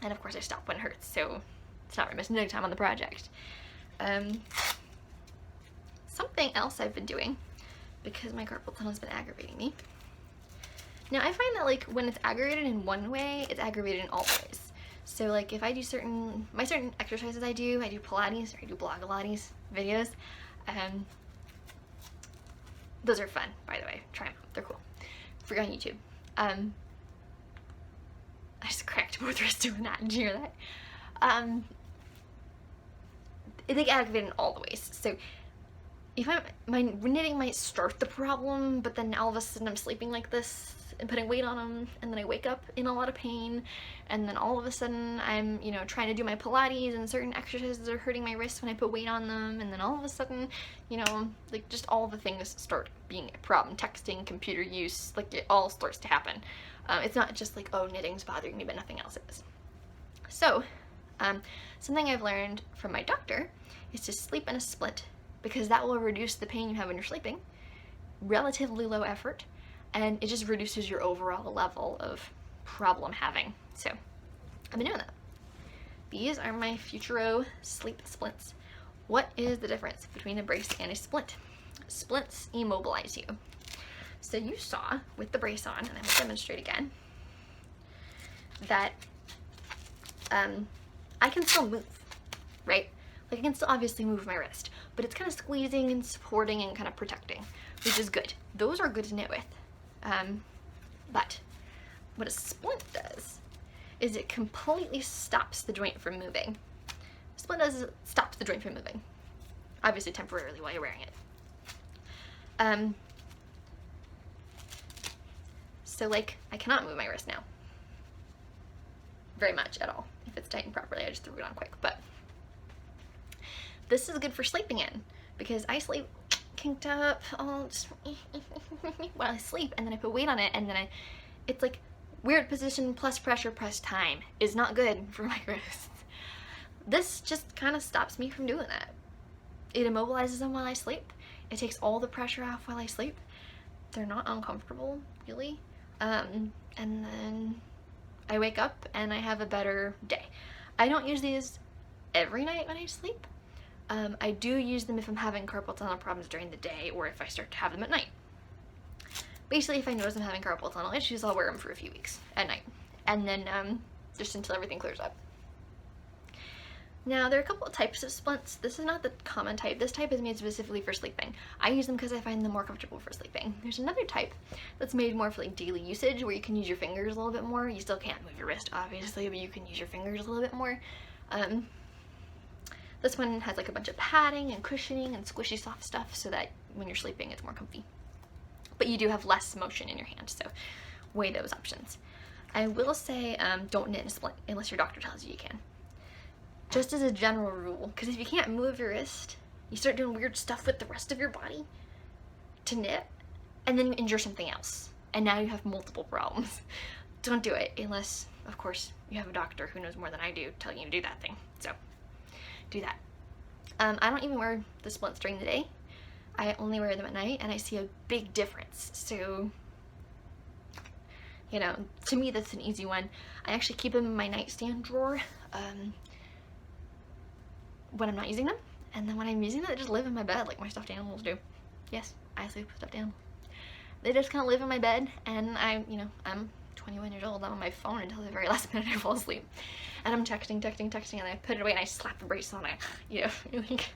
And of course I stop when it hurts, so it's not very much knitting time on the project. Something else I've been doing, because my carpal tunnel has been aggravating me. Now I find that like when it's aggravated in one way, it's aggravated in all ways. So like if I do certain exercises I do Pilates, or I do Blogilates videos, those are fun, by the way. Try them out. They're cool. Free on YouTube. I just cracked both wrists doing that. Did you hear that? They get aggravated in all the ways. So if my knitting might start the problem, but then all of a sudden I'm sleeping like this and putting weight on them, and then I wake up in a lot of pain, and then all of a sudden I'm, you know, trying to do my Pilates, and certain exercises are hurting my wrists when I put weight on them, and then all of a sudden, you know, like just all the things start being a problem. Texting, computer use, like it all starts to happen. It's not just like, oh, knitting's bothering me, but nothing else is. So, something I've learned from my doctor is to sleep in a splint, because that will reduce the pain you have when you're sleeping, relatively low effort, and it just reduces your overall level of problem having. So I've been doing that. These are my Futuro sleep splints. What is the difference between a brace and a splint? Splints immobilize you. So you saw with the brace on, and I will demonstrate again, that I can still move, right? Like I can still obviously move my wrist, but it's kind of squeezing and supporting and kind of protecting, which is good. Those are good to knit with. But what a splint does is it completely stops the joint from moving. A splint does is it stops the joint from moving, obviously temporarily while you're wearing it. So like I cannot move my wrist now very much at all. If it's tightened properly, I just threw it on quick. But this is good for sleeping in, because I sleep kinked up all just while I sleep, and then I put weight on it, and then it's like weird position plus pressure plus time is not good for my wrists. This just kind of stops me from doing that. It immobilizes them while I sleep. It takes all the pressure off while I sleep. They're not uncomfortable, really. And then I wake up and I have a better day. I don't use these every night when I sleep. I do use them if I'm having carpal tunnel problems during the day, or if I start to have them at night. basically if I notice I'm having carpal tunnel issues, I'll wear them for a few weeks at night, and then just until everything clears up. Now, there are a couple of types of splints. This is not the common type. This type is made specifically for sleeping. I use them because I find them more comfortable for sleeping. There's another type that's made more for like daily usage, where you can use your fingers a little bit more. You still can't move your wrist, obviously, but you can use your fingers a little bit more. This one has like a bunch of padding and cushioning and squishy soft stuff so that when you're sleeping it's more comfy. But you do have less motion in your hand, so weigh those options. I will say don't knit in a splint unless your doctor tells you you can. Just as a general rule, because if you can't move your wrist, you start doing weird stuff with the rest of your body to knit, and then you injure something else, and now you have multiple problems. Don't do it unless, of course, you have a doctor who knows more than I do telling you to do that thing. So do that. I don't even wear the splints during the day. I only wear them at night, and I see a big difference. So, you know, to me that's an easy one. I actually keep them in my nightstand drawer when I'm not using them, and then when I'm using them, they just live in my bed like my stuffed animals do. Yes, I sleep with stuffed animals. They just kind of live in my bed, and I'm 21 years old. I'm on my phone until the very last minute I fall asleep, and I'm texting, and I put it away and I slap the bracelet on it. Like,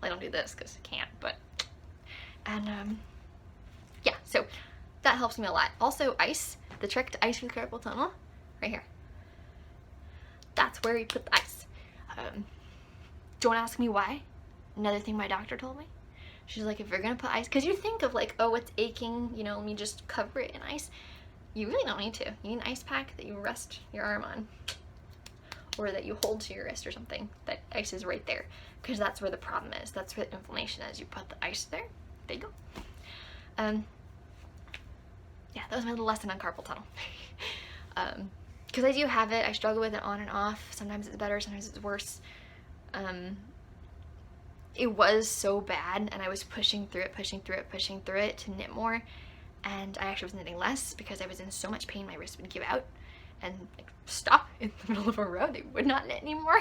I don't do this because I can't, but yeah, so that helps me a lot. Also, ice. The trick to ice your carpal tunnel, right here. That's where you put the ice. Don't ask me why. Another thing my doctor told me. She's like, if you're gonna put ice, because you think of like, oh, it's aching, let me just cover it in ice. You really don't need to. You need an ice pack that you rest your arm on, or that you hold to your wrist or something. That ice is right there, because that's where the problem is. That's where the inflammation is. You put the ice there. There you go. Yeah, that was my little lesson on carpal tunnel. Because I do have it. I struggle with it on and off. Sometimes it's better, sometimes it's worse. It was so bad, and I was pushing through it to knit more, and I actually was knitting less because I was in so much pain my wrist would give out and like stop in the middle of a row. They would not knit anymore.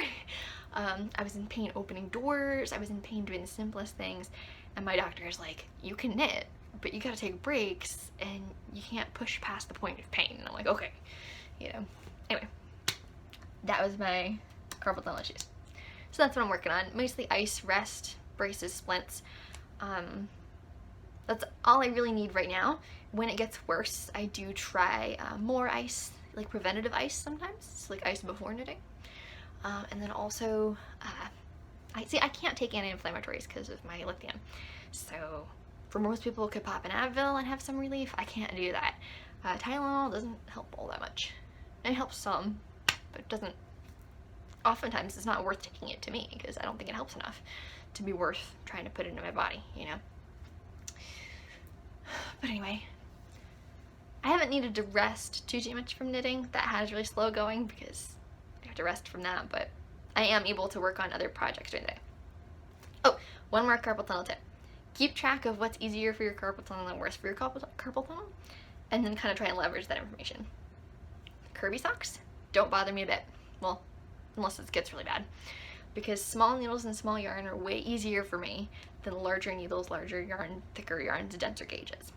I was in pain opening doors. I was in pain doing the simplest things, and my doctor is like, you can knit, but you gotta take breaks, and you can't push past the point of pain. And I'm like, okay, Anyway, that was my carpal tunnel issues. So that's what I'm working on. Mostly ice, rest, braces, splints. That's all I really need right now. When it gets worse, I do try more ice, like preventative ice sometimes. It's like ice before knitting. And then also, I can't take anti-inflammatories because of my lithium. So for most people, could pop an Advil and have some relief. I can't do that. Tylenol doesn't help all that much. It helps some, but it doesn't. Oftentimes, it's not worth taking it to me because I don't think it helps enough to be worth trying to put it into my body, But anyway, I haven't needed to rest too much from knitting. That has really slow going because I have to rest from that, but I am able to work on other projects during the day. Oh, one more carpal tunnel tip. Keep track of what's easier for your carpal tunnel and worse for your carpal tunnel, and then kind of try and leverage that information. Kirby socks don't bother me a bit. Well, unless it gets really bad. Because small needles and small yarn are way easier for me than larger needles, larger yarn, thicker yarns, denser gauges.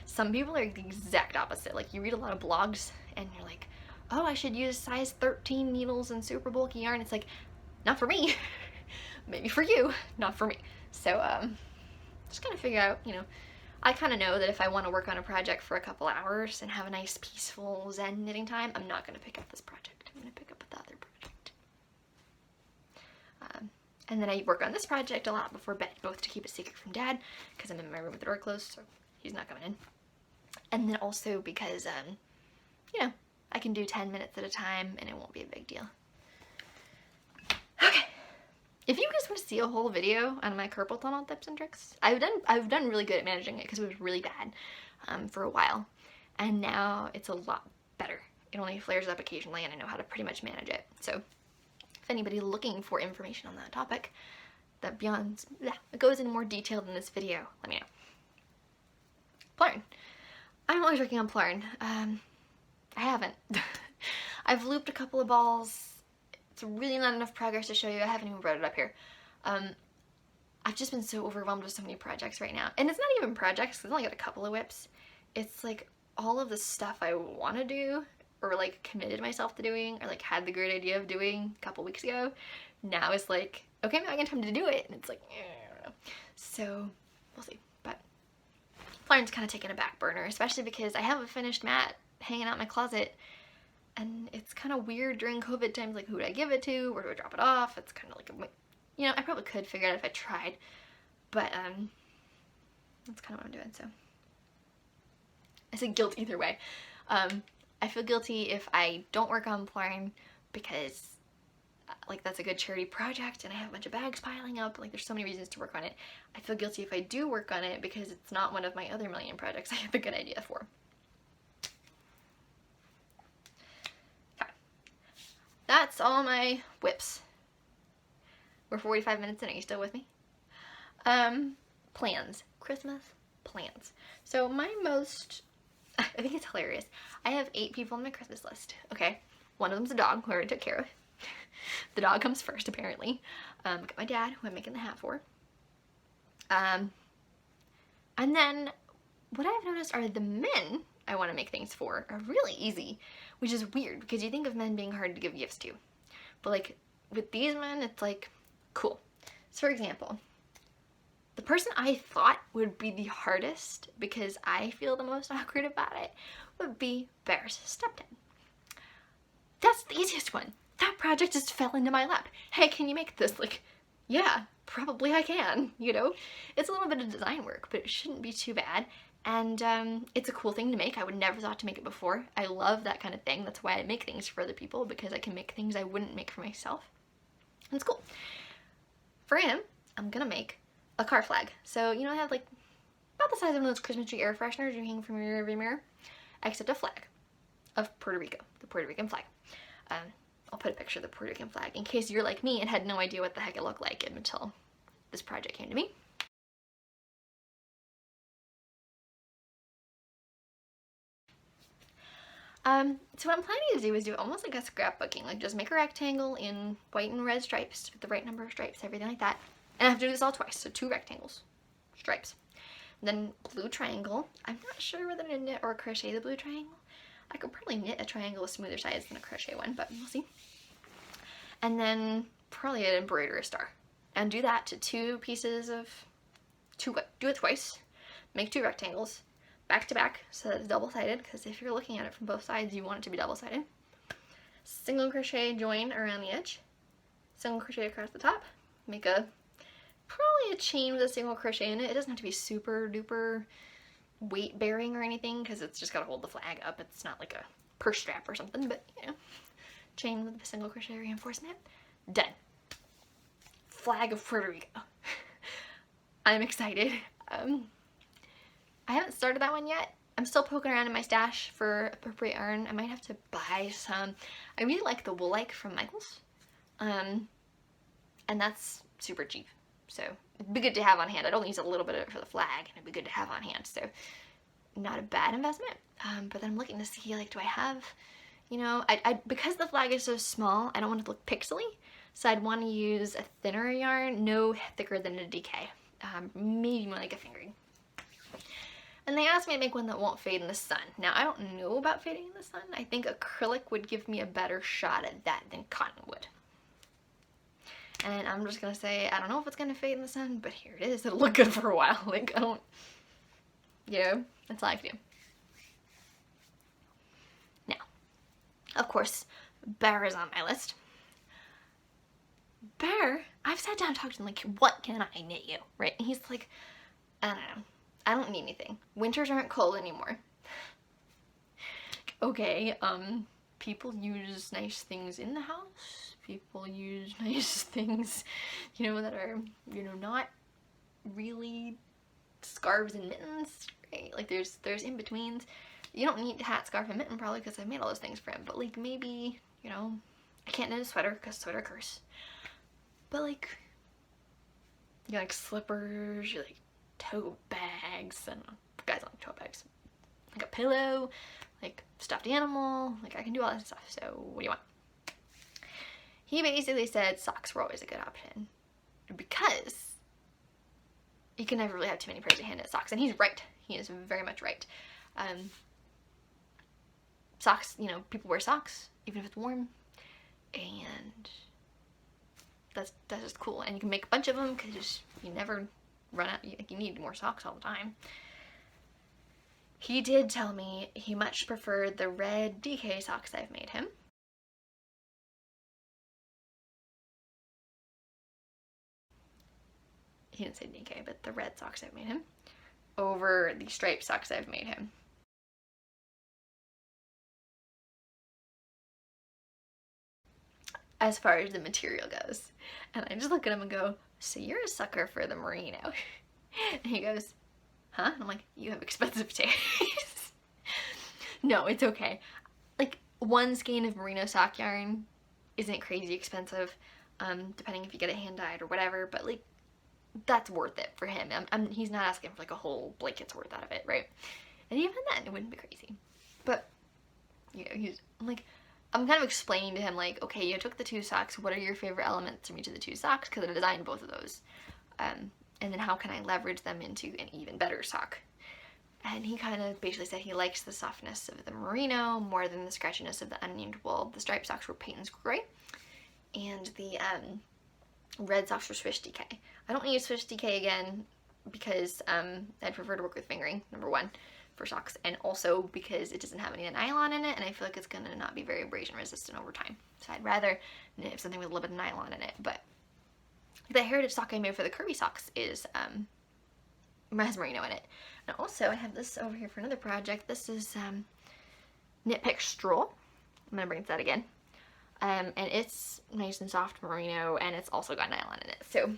Some people are the exact opposite. Like, you read a lot of blogs and you're like, oh, I should use size 13 needles and super bulky yarn. It's like, not for me. Maybe for you, not for me. So, just gotta figure out, I kind of know that if I want to work on a project for a couple hours and have a nice peaceful zen knitting time, I'm not going to pick up this project. I'm going to pick up the other project. And then I work on this project a lot before bed, both to keep it secret from Dad, because I'm in my room with the door closed, so he's not coming in. And then also because, I can do 10 minutes at a time and it won't be a big deal. Okay. If you guys want to see a whole video on my carpal tunnel tips and tricks, I've done really good at managing it because it was really bad for a while, and now it's a lot better. It only flares up occasionally, and I know how to pretty much manage it. So, if anybody's looking for information on that topic that goes in more detail than this video, let me know. Plarn. I'm always working on Plarn. I haven't. I've looped a couple of balls. It's really not enough progress to show you. I haven't even brought it up here. I've just been so overwhelmed with so many projects right now. And it's not even projects, 'cause I've only got a couple of whips. It's like all of the stuff I want to do, or like committed myself to doing, or like had the great idea of doing a couple weeks ago. Now it's like, okay, now I get time to do it. And it's like, I don't know. So we'll see. But Florence kind of taken a back burner, especially because I have a finished mat hanging out in my closet. And it's kind of weird during COVID times, like who do I give it to? Where do I drop it off? It's kind of like, you know, I probably could figure it out if I tried. But that's kind of what I'm doing, so. I say guilt either way. I feel guilty if I don't work on porn because like that's a good charity project and I have a bunch of bags piling up. Like there's so many reasons to work on it. I feel guilty if I do work on it because it's not one of my other million projects I have a good idea for. Okay. That's all my whips. We're 45 minutes in. Are you still with me? Plans. Christmas plans. So my most, I think it's hilarious. I have 8 people on my Christmas list. Okay. One of them's a dog who I already took care of. The dog comes first, apparently. Got my dad, who I'm making the hat for. And then what I've noticed are the men I want to make things for are really easy, which is weird because you think of men being hard to give gifts to. But like with these men, it's like, cool. So for example, the person I thought would be the hardest because I feel the most awkward about it would be Bear's stepdad. That's the easiest one. That project just fell into my lap. Hey, can you make this? Like, yeah, probably I can, you know? It's a little bit of design work, but it shouldn't be too bad. And it's a cool thing to make. I would never thought to make it before. I love that kind of thing. That's why I make things for other people, because I can make things I wouldn't make for myself. And it's cool. For him, I'm gonna make a car flag. So, you know, I have like about the size of one of those Christmas tree air fresheners you hang from your rearview mirror, except a flag of Puerto Rico, the Puerto Rican flag. I'll put a picture of the Puerto Rican flag in case you're like me and had no idea what the heck it looked like until this project came to me. So what I'm planning to do is do almost like a scrapbooking, like just make a rectangle in white and red stripes, the right number of stripes, everything like that. And I have to do this all twice, so 2 rectangles, stripes. Then blue triangle. I'm not sure whether to knit or crochet the blue triangle. I could probably knit a triangle with smoother sides than a crochet one, but we'll see. And then probably embroider a star. And do that to 2 pieces of, do it twice, make 2 rectangles, back to back, so that it's double-sided, because if you're looking at it from both sides, you want it to be double-sided. Single crochet join around the edge, single crochet across the top, make probably a chain with a single crochet in it. It doesn't have to be super duper weight bearing or anything, because it's just got to hold the flag up. It's not like a purse strap or something, but you know, chain with a single crochet reinforcement. Done. Flag of Puerto Rico. I'm excited. I haven't started that one yet. I'm still poking around in my stash for appropriate yarn. I might have to buy some. I really like the wool-like from Michaels. And that's super cheap. So it'd be good to have on hand. I'd only use a little bit of it for the flag, and it'd be good to have on hand. So not a bad investment. But then I'm looking to see, like, do I have, you know, because the flag is so small, I don't want it to look pixely. So I'd want to use a thinner yarn, no thicker than a DK. Maybe more like a fingering. And they asked me to make one that won't fade in the sun. Now, I don't know about fading in the sun. I think acrylic would give me a better shot at that than cotton would. And I'm just gonna say, I don't know if it's gonna fade in the sun, but here it is. It'll look good for a while. Like, I don't, you know, that's all I can do. Now, of course, Bear is on my list. Bear, I've sat down and talked to him, like, what can I knit you, right? And he's like, I don't know. I don't need anything. Winters aren't cold anymore. Okay, people use nice things in the house. People use nice things, you know, that are, you know, not really scarves and mittens, right? Like, there's in-betweens. You don't need a hat, scarf, and mitten probably because I made all those things for him. But, like, maybe, you know, I can't knit a sweater because sweater curse. But, like, you like slippers, you like tote bags, and guys like tote bags, like a pillow, like stuffed animal, like I can do all that stuff. So what do you want? He basically said socks were always a good option because you can never really have too many pairs of hand-knit socks. And he's right. He is very much right. Socks, you know, people wear socks even if it's warm, and that's just cool. And you can make a bunch of them because you never run out. You need more socks all the time. He did tell me he much preferred the red DK socks I've made him. He didn't say DK, but the red socks I've made him over the striped socks I've made him. As far as the material goes. And I just look at him and go, so you're a sucker for the merino. And he goes, huh? And I'm like, you have expensive taste. No, it's okay. Like, one skein of merino sock yarn isn't crazy expensive, depending if you get it hand dyed or whatever, but like, that's worth it for him. He's not asking for like a whole blanket's worth out of it, right? And even then, it wouldn't be crazy. But, you know, I'm kind of explaining to him, like, okay, you took the two socks, what are your favorite elements from each of the two socks? Because I designed both of those. And then how can I leverage them into an even better sock? And he kind of basically said he likes the softness of the merino more than the scratchiness of the unnamed wool. The striped socks were Peyton's Gray, and the red socks were Swish DK. I don't use Swish DK again because I'd prefer to work with fingering, number one, for socks, and also because it doesn't have any nylon in it, and I feel like it's gonna not be very abrasion resistant over time. So I'd rather knit something with a little bit of nylon in it. But the heritage sock I made for the Kirby socks has merino in it. And also I have this over here for another project. This is Knit Pick Stroll. I'm gonna bring that again. And it's nice and soft merino, and it's also got nylon in it. So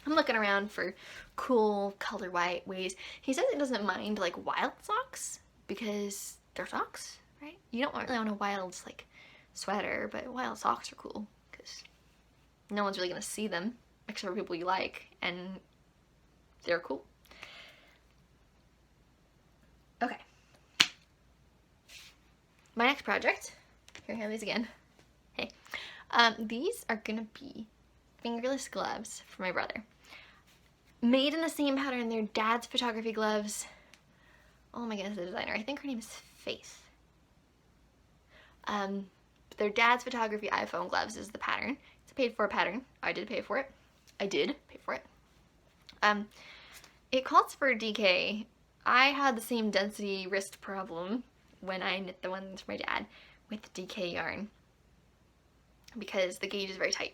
I'm looking around for cool color white ways. He says he doesn't mind like wild socks because they're socks, right? You don't really want a wild like sweater, but wild socks are cool because no one's really gonna see them except for people you like, and they're cool. Okay. My next project, here I have these again. Hey. These are gonna be fingerless gloves for my brother. Made in the same pattern, they're Dad's photography gloves. Oh my goodness, the designer. I think her name is Faith. They're Dad's photography iPhone gloves is the pattern. It's a paid for pattern. I did pay for it. It calls for DK. I had the same density wrist problem when I knit the ones for my dad with DK yarn because the gauge is very tight.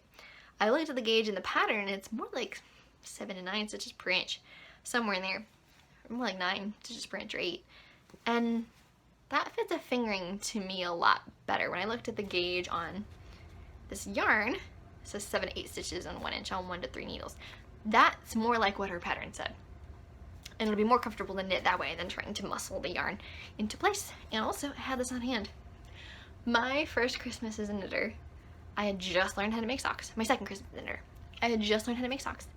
I looked at the gauge in the pattern and it's more like 7 to 9 stitches per inch, somewhere in there, more like 9 stitches per inch or 8, and that fits a fingering to me a lot better. When I looked at the gauge on this yarn, it says 7 to 8 stitches on 1 inch on 1 to 3 needles. That's more like what her pattern said, and it'll be more comfortable to knit that way than trying to muscle the yarn into place. And also, I had this on hand. My first Christmas as a knitter, I had just learned how to make socks. My second Christmas knitter, I had just learned how to make socks.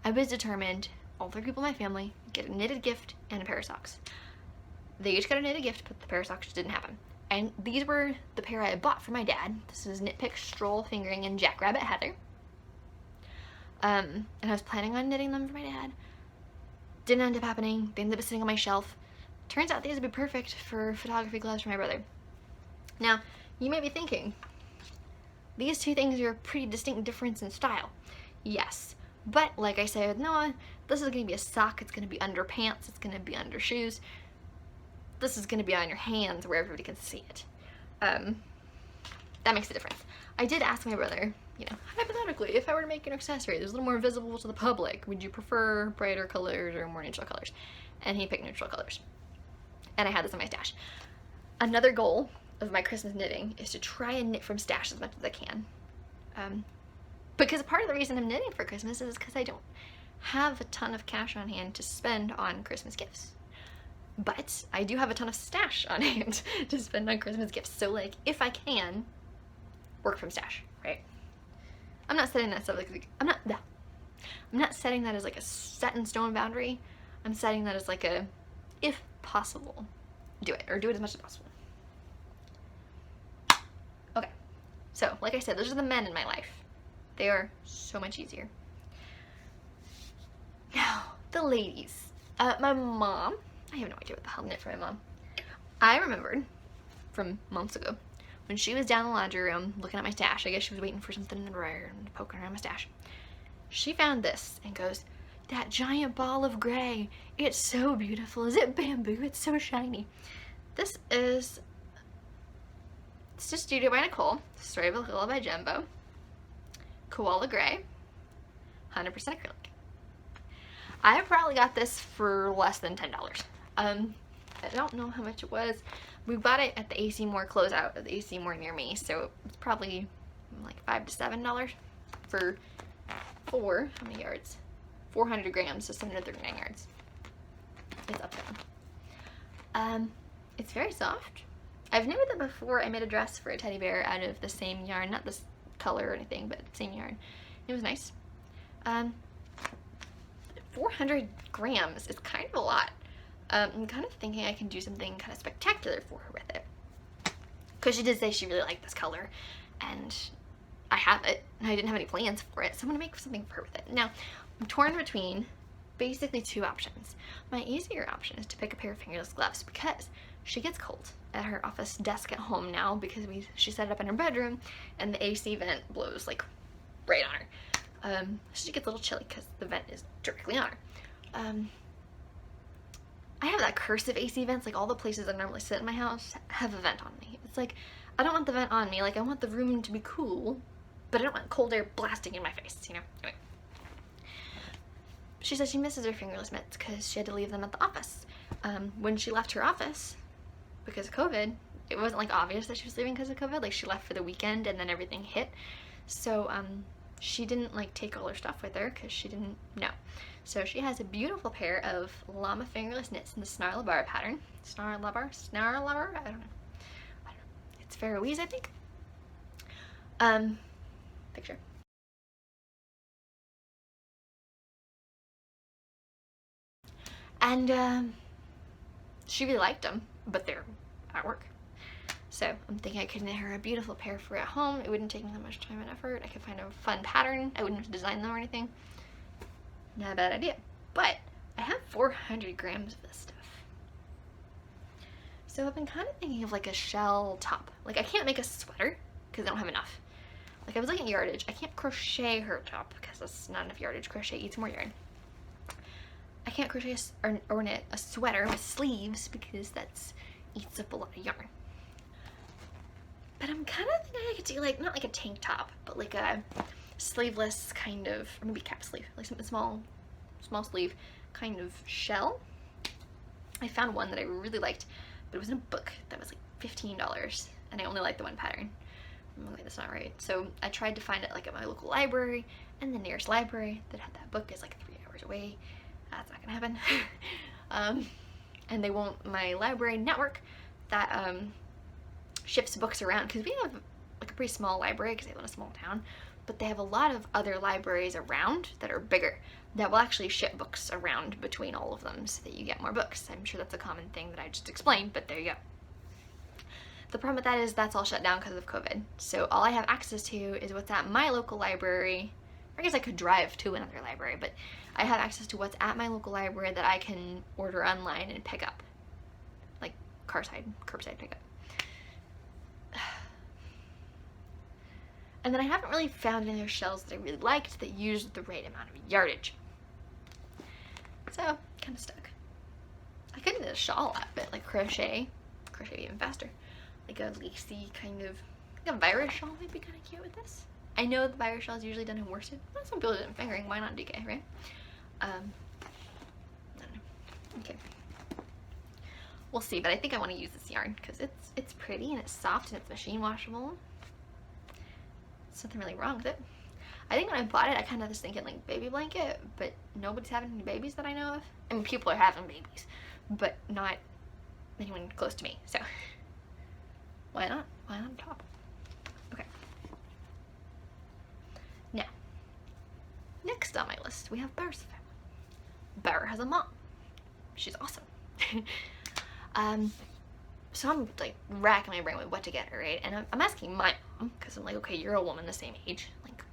I was determined, all 3 people in my family get a knitted gift and a pair of socks. They each got a knitted gift, but the pair of socks didn't happen. And these were the pair I had bought for my dad. This is Knit Pick Stroll Fingering and Jackrabbit Heather. And I was planning on knitting them for my dad. Didn't end up happening. They ended up sitting on my shelf. Turns out these would be perfect for photography gloves for my brother. Now, you may be thinking, these two things are a pretty distinct difference in style. Yes, but like I said with Noah, this is going to be a sock, it's going to be under pants, it's going to be under shoes. This is going to be on your hands where everybody can see it. That makes a difference. I did ask my brother, you know, hypothetically, if I were to make an accessory that's a little more visible to the public, would you prefer brighter colors or more neutral colors? And he picked neutral colors. And I had this in my stash. Another goal of my Christmas knitting is to try and knit from stash as much as I can. Because part of the reason I'm knitting for Christmas is because I don't have a ton of cash on hand to spend on Christmas gifts. But I do have a ton of stash on hand to spend on Christmas gifts. So like, if I can, work from stash, right? I'm not setting that stuff like, I'm not setting that as like a set in stone boundary. I'm setting that as like a, if possible, do it, or do it as much as possible. Okay, so like I said, those are the men in my life. They are so much easier. Now, the ladies. My mom, I have no idea what the hell knit for my mom. I remembered from months ago when she was down in the laundry room looking at my stash. I guess she was waiting for something to dry and poking around my stash. She found this and goes, "That giant ball of gray, it's so beautiful. Is it bamboo? It's so shiny." This is Stitch Studio by Nicole, Storybook by Jumbo, Koala Gray, 100% acrylic. I probably got this for less than $10. I don't know how much it was. We bought it at the AC Moore closeout at the AC Moore near me, so it's probably like $5 to $7 for how many yards? 400 grams, so 739 yards. It's uptown. It's very soft. I've knitted it before. I made a dress for a teddy bear out of the same yarn, not this color or anything, but same yarn. It was nice. 400 grams is kind of a lot. I'm kind of thinking I can do something kind of spectacular for her with it. Because she did say she really liked this color, and I have it, and I didn't have any plans for it, so I'm going to make something for her with it. Now, I'm torn between basically two options. My easier option is to pick a pair of fingerless gloves because she gets cold at her office desk at home now because she set it up in her bedroom and the AC vent blows like right on her. She gets a little chilly because the vent is directly on her. I have that curse of AC vents, like all the places I normally sit in my house have a vent on me. It's like, I don't want the vent on me, like I want the room to be cool, but I don't want cold air blasting in my face, you know? Anyway. She said she misses her fingerless mitts because she had to leave them at the office. When she left her office, because of COVID, it wasn't like obvious that she was leaving because of COVID, like she left for the weekend and then everything hit. So she didn't like take all her stuff with her because she didn't know. So she has a beautiful pair of llama fingerless knits in the Snarlabar pattern. Snarlabar? I don't know. It's Faroese, I think. Picture. And she really liked them, but they're at work. So I'm thinking I could knit her a beautiful pair for at home. It wouldn't take me that much time and effort. I could find a fun pattern. I wouldn't have to design them or anything. Not a bad idea. But I have 400 grams of this stuff. So I've been kind of thinking of like a shell top. Like I can't make a sweater because I don't have enough. Like I was looking at yardage. I can't crochet her top because that's not enough yardage. Crochet eats more yarn. I can't crochet or knit a sweater with sleeves because that eats up a lot of yarn. But I'm kind of thinking I could do like, not like a tank top, but like a sleeveless kind of, or maybe cap sleeve, like something small sleeve kind of shell. I found one that I really liked, but it was in a book that was like $15, and I only liked the one pattern. I'm like, that's not right. So I tried to find it like at my local library, and the nearest library that had that book is like 3 hours away. That's not gonna happen. And they won't, my library network that ships books around, because we have like a pretty small library because I live in a small town, but they have a lot of other libraries around that are bigger that will actually ship books around between all of them so that you get more books. I'm sure that's a common thing that I just explained, but there you go. The problem with that is that's all shut down because of COVID. So all I have access to is what's at my local library. I guess I could drive to another library, but I have access to what's at my local library that I can order online and pick up. Like curbside pickup. And then I haven't really found any other shells that I really liked that used the right amount of yardage. So, kind of stuck. I could knit a shawl out of it, like crochet even faster. Like a lacy kind of, like a virus shawl might be kind of cute with this. I know the virus shawl is usually done in worsted. Well, some people do it in fingering, why not DK, right? I don't know. Okay. We'll see, but I think I want to use this yarn because it's pretty and it's soft and it's machine washable. There's nothing really wrong with it. I think when I bought it, I kind of was thinking like baby blanket, but nobody's having any babies that I know of. I mean, people are having babies, but not anyone close to me, so why not? Why not top? Okay. Now, next on my list, we have Bear's family. Bear has a mom. She's awesome. So I'm like racking my brain with what to get her, right? And I'm asking my mom, because I'm like, okay, you're a woman the same age. Like,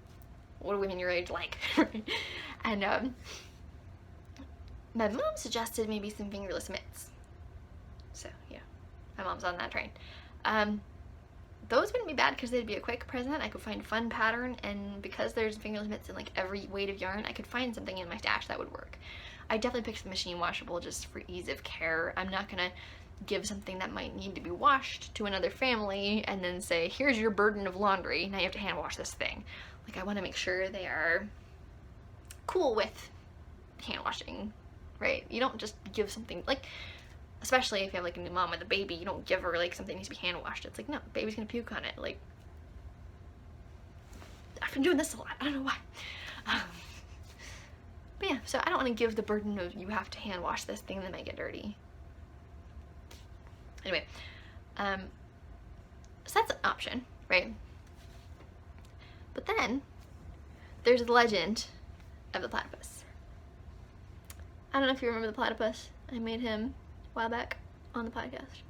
what are women your age like? And my mom suggested maybe some fingerless mitts. So, yeah, my mom's on that train. Those wouldn't be bad because they'd be a quick present. I could find fun pattern, and because there's fingerless mitts in like every weight of yarn, I could find something in my stash that would work. I definitely picked the machine washable just for ease of care. I'm not gonna give something that might need to be washed to another family and then say, here's your burden of laundry, now you have to hand wash this thing. Like, I want to make sure they are cool with hand washing, right? You don't just give something, like, especially if you have like a new mom with a baby, you don't give her like something needs to be hand washed. It's like, no, baby's gonna puke on it. Like, I've been doing this a lot, I don't know why. But yeah, so I don't want to give the burden of you have to hand wash this thing that might get dirty. Anyway, so that's an option, right? But then there's the legend of the platypus. I don't know if you remember the platypus. I made him a while back on the podcast.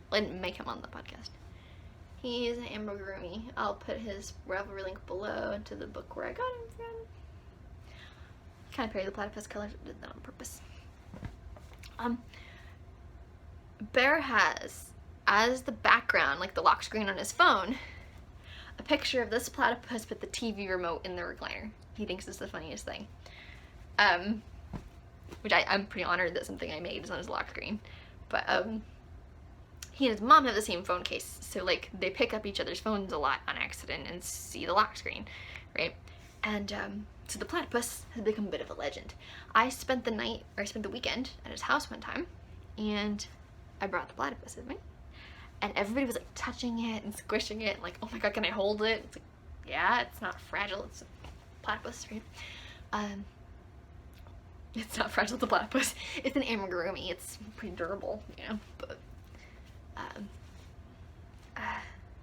Well, I didn't make him on the podcast. He is an amigurumi. I'll put his Ravelry link below to the book where I got him from. Kind of parody the platypus colors, did that on purpose. Bear has, as the background, like the lock screen on his phone, a picture of this platypus with the TV remote in the recliner. He thinks it's the funniest thing. Which I'm pretty honored that something I made is on his lock screen. But he and his mom have the same phone case, so like they pick up each other's phones a lot on accident and see the lock screen, right? And so the platypus has become a bit of a legend. I spent the weekend at his house one time, and I brought the platypus with me, and everybody was like touching it and squishing it, and like, oh my god, can I hold it? It's like, yeah, it's not fragile, it's a platypus, right? It's not fragile, it's a platypus. It's an amigurumi, it's pretty durable, you know, but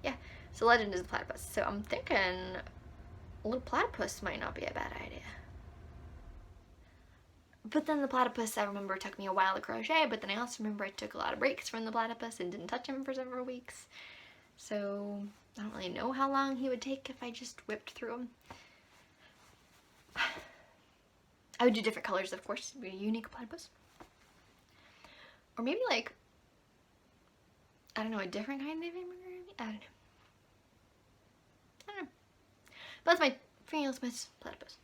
yeah, so legend is the platypus. So I'm thinking a little platypus might not be a bad idea. But then the platypus, I remember, took me a while to crochet, but then I also remember I took a lot of breaks from the platypus and didn't touch him for several weeks. So I don't really know how long he would take if I just whipped through him. I would do different colors, of course. It would be a unique platypus. Or maybe like, I don't know, a different kind of amigurumi? I don't know. But that's my fingerless mitts platypus.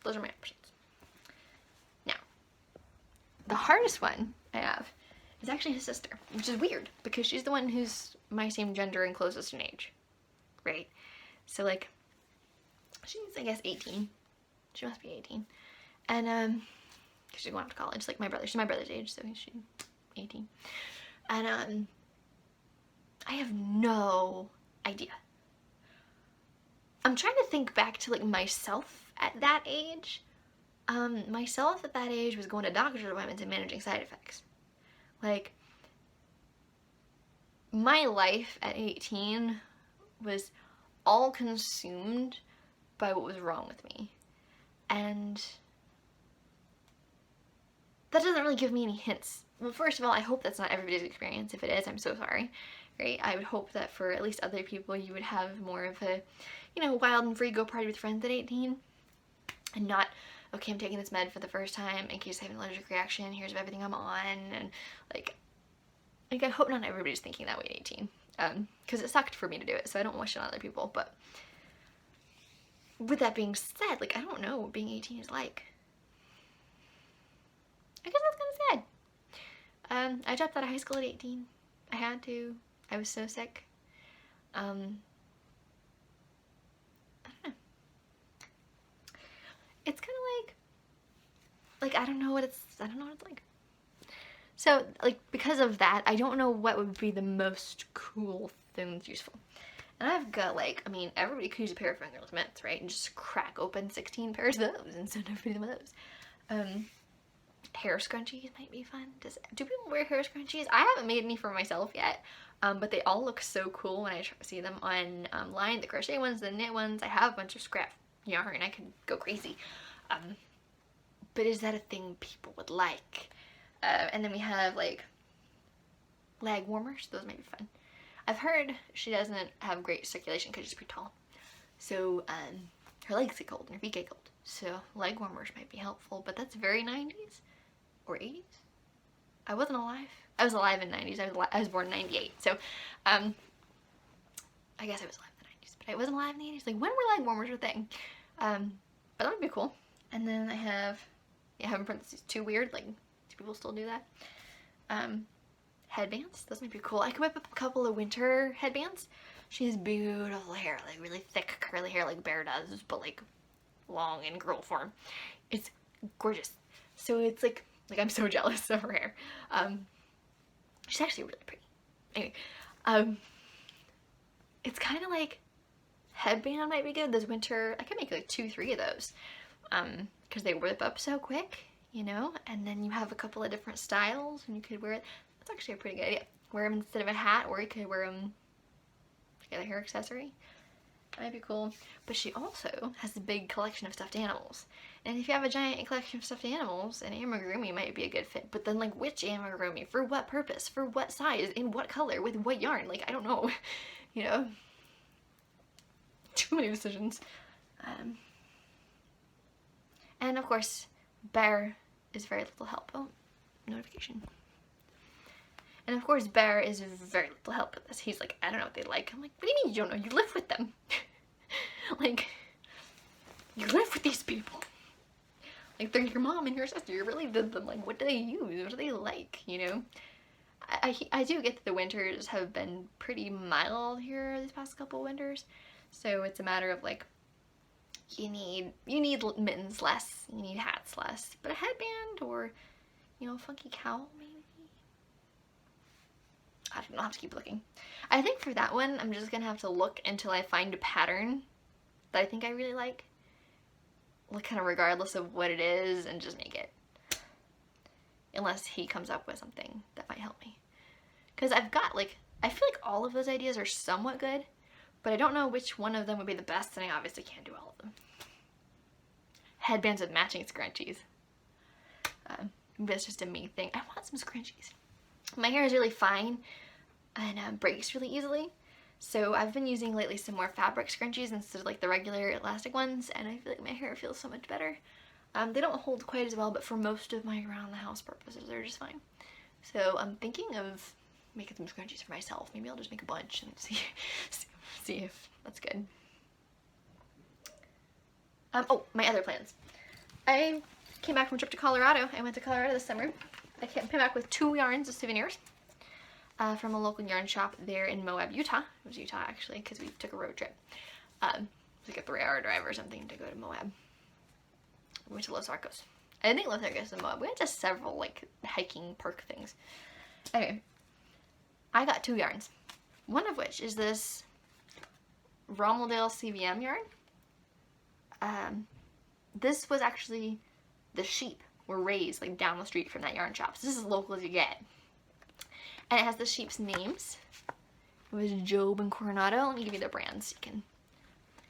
Those are my options. Now, the hardest one I have is actually his sister, which is weird because she's the one who's my same gender and closest in age, right? So like, she's I guess 18. She must be 18, and because she's going off to college, like my brother. She's my brother's age, so she's 18, and I have no idea. I'm trying to think back to like myself at that age. Myself at that age was going to doctor's appointments and managing side effects. Like, my life at 18 was all consumed by what was wrong with me. And that doesn't really give me any hints. Well, first of all, I hope that's not everybody's experience. If it is, I'm so sorry. Right? I would hope that for at least other people, you would have more of a, you know, wild and free go party with friends at 18. And not, okay, I'm taking this med for the first time in case I have an allergic reaction, here's everything I'm on, and like I hope not everybody's thinking that way at 18. Because it sucked for me to do it, so I don't wish it on other people. But with that being said, like, I don't know what being 18 is like. I guess that's kind of sad. I dropped out of high school at 18. I had to. I was so sick. I don't know. It's kind of like I don't know what it's like. So, like, because of that, I don't know what would be the most cool thing that's useful. And I've got, like, I mean, everybody could use a pair of fingerless mitts, right? And just crack open 16 pairs of those and send everybody one of those. Hair scrunchies might be fun. Do people wear hair scrunchies? I haven't made any for myself yet, but they all look so cool when I see them online. The crochet ones, the knit ones. I have a bunch of scrap yarn. I could go crazy. But is that a thing people would like? And then we have, like, leg warmers. Those might be fun. I've heard she doesn't have great circulation because she's pretty tall. So, her legs get cold and her feet get cold. So, leg warmers might be helpful, but that's very 90s. or 80s. I wasn't alive. I was alive in the 90s. I was born in 98. So, I guess I was alive in the 90s, but I wasn't alive in the 80s. Like, when were leg warmers a thing? But that would be cool. And then I have in parentheses, too weird. Like, do people still do that? Headbands. Those might be cool. I could whip up a couple of winter headbands. She has beautiful hair, like really thick curly hair like Bear does, but like long in girl form. It's gorgeous. So it's like I'm so jealous of her hair. She's actually really pretty. Anyway, it's kind of like headband might be good. This winter, I could make like 2-3 of those, because they whip up so quick, you know. And then you have a couple of different styles, and you could wear it. That's actually a pretty good idea. Wear them instead of a hat, or you could wear them like a hair accessory. That might be cool. But she also has a big collection of stuffed animals. And if you have a giant collection of stuffed animals, an amigurumi might be a good fit. But then, like, which amigurumi? For what purpose? For what size? In what color? With what yarn? Like, I don't know. You know? Too many decisions. And, of course, Bear is very little help. Oh, notification. And, of course, Bear is very little help with this. He's like, I don't know what they like. I'm like, what do you mean you don't know? You live with them. Like, you live with these people. Like, they're your mom and your sister. You really did them. Like, what do they use? What do they like? You know? I do get that the winters have been pretty mild here these past couple winters. So it's a matter of, like, you need mittens less. You need hats less. But a headband or, you know, a funky cowl, maybe. I don't know, I'll have to keep looking. I think for that one, I'm just gonna have to look until I find a pattern that I think I really like kind of regardless of what it is, and just make it. Unless he comes up with something that might help me. Because I've got, like, I feel like all of those ideas are somewhat good, but I don't know which one of them would be the best, and I obviously can't do all of them. Headbands with matching scrunchies. That's just a me thing. I want some scrunchies. My hair is really fine and breaks really easily, so I've been using lately some more fabric scrunchies instead of like the regular elastic ones, and I feel like my hair feels so much better. They don't hold quite as well, but for most of my around the house purposes they're just fine. So I'm thinking of making some scrunchies for myself. Maybe I'll just make a bunch and see if that's good. Oh, my other plans. I came back from a trip to Colorado. I went to Colorado this summer. I came back with 2 yarns of souvenirs from a local yarn shop there in Moab, Utah. It was Utah, actually, because we took a road trip. It was like a 3-hour drive or something to go to Moab. We went to Los Arcos. I think Los Arcos and Moab. We went to several, like, hiking park things. Anyway, I got 2 yarns. One of which is this Rommeldale CVM yarn. This was actually the sheep were raised like down the street from that yarn shop. So this is as local as you get. And it has the sheep's names. It was Job and Coronado. Let me give you the brands. You can.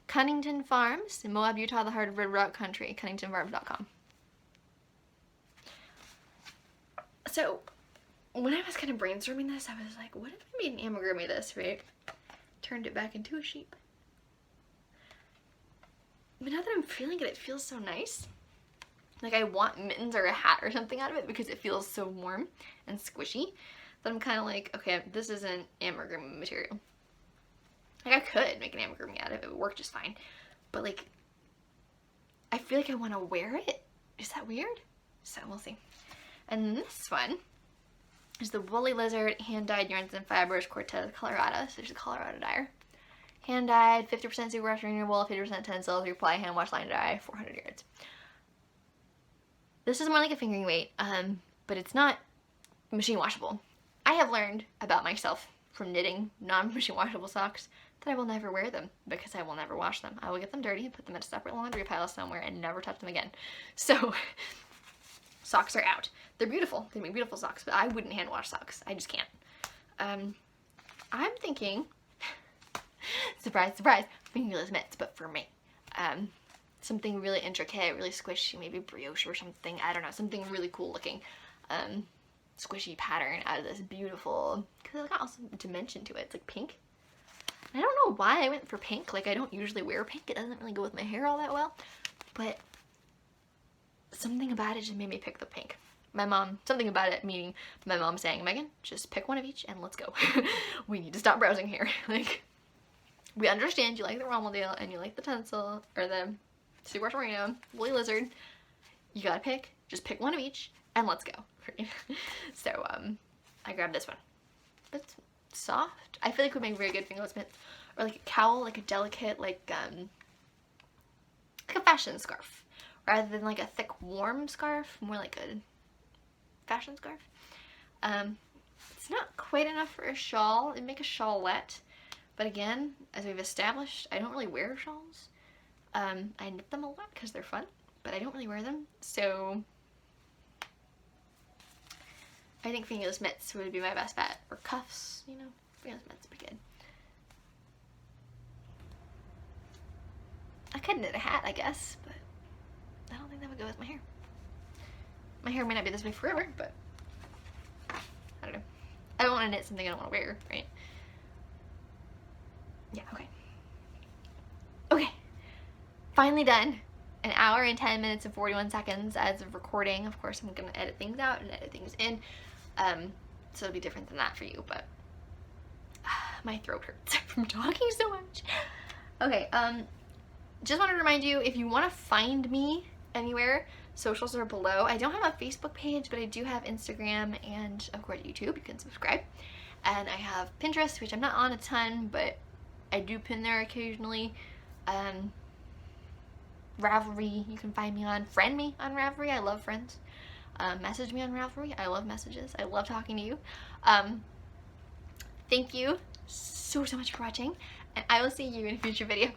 Cunnington Farms in Moab, Utah, the heart of Red Rock Country. CunningtonFarms.com. So when I was kind of brainstorming this, I was like, what if I made an amigurumi this, right? Turned it back into a sheep. But now that I'm feeling it, it feels so nice. Like I want mittens or a hat or something out of it because it feels so warm and squishy that I'm kind of like, okay, this isn't amigurumi material. Like I could make an amigurumi out of it. It would work just fine. But like, I feel like I want to wear it. Is that weird? So we'll see. And this one is the Woolly Lizard hand-dyed yarns and fibers Cortez, Colorado. So there's a Colorado dyer. Hand-dyed, 50% superwash merino wool, 50% tencel, reply, hand wash, line dye, 400 yards. This is more like a fingering weight, but it's not machine washable. I have learned about myself from knitting non-machine washable socks that I will never wear them because I will never wash them. I will get them dirty, put them in a separate laundry pile somewhere, and never touch them again. So, socks are out. They're beautiful. They make beautiful socks, but I wouldn't hand wash socks. I just can't. I'm thinking, surprise, surprise, fingerless mitts, but for me. Something really intricate, really squishy, maybe brioche or something, I don't know, something really cool looking, squishy pattern out of this beautiful, because it's got also a dimension to it, it's like pink. And I don't know why I went for pink, like I don't usually wear pink, it doesn't really go with my hair all that well, but something about it just made me pick the pink. my mom, something about it, meaning my mom saying, Megan, just pick one of each and let's go. We need to stop browsing here. Like, we understand you like the Rommel deal and you like the Tencel, or the Super Torino, Woolly Lizard. You gotta pick, just pick one of each and let's go. So, I grabbed this one. It's soft. I feel like it would make very good fingerless mitts. Or like a cowl, like a delicate, like a fashion scarf. Rather than like a thick, warm scarf, more like a fashion scarf. It's not quite enough for a shawl. It'd make a shawlette. But again, as we've established, I don't really wear shawls. I knit them a lot because they're fun, but I don't really wear them. So I think fingerless mitts would be my best bet. Or cuffs, you know, fingerless mitts would be good. I could knit a hat, I guess, but I don't think that would go with my hair. My hair may not be this way forever, but I don't know. I don't want to knit something I don't want to wear, right? Yeah, okay. Okay. Finally done. An hour and 10 minutes and 41 seconds as of recording. Of course, I'm going to edit things out and edit things in. So it'll be different than that for you, but my throat hurts from talking so much. Okay, just wanted to remind you, if you want to find me anywhere, socials are below. I don't have a Facebook page, but I do have Instagram and, of course, YouTube. You can subscribe. And I have Pinterest, which I'm not on a ton, but I do pin there occasionally. Ravelry, you can find me on. Friend me on Ravelry. I love friends. Message me on Ravelry. I love messages. I love talking to you. Thank you so much for watching, and I will see you in a future video.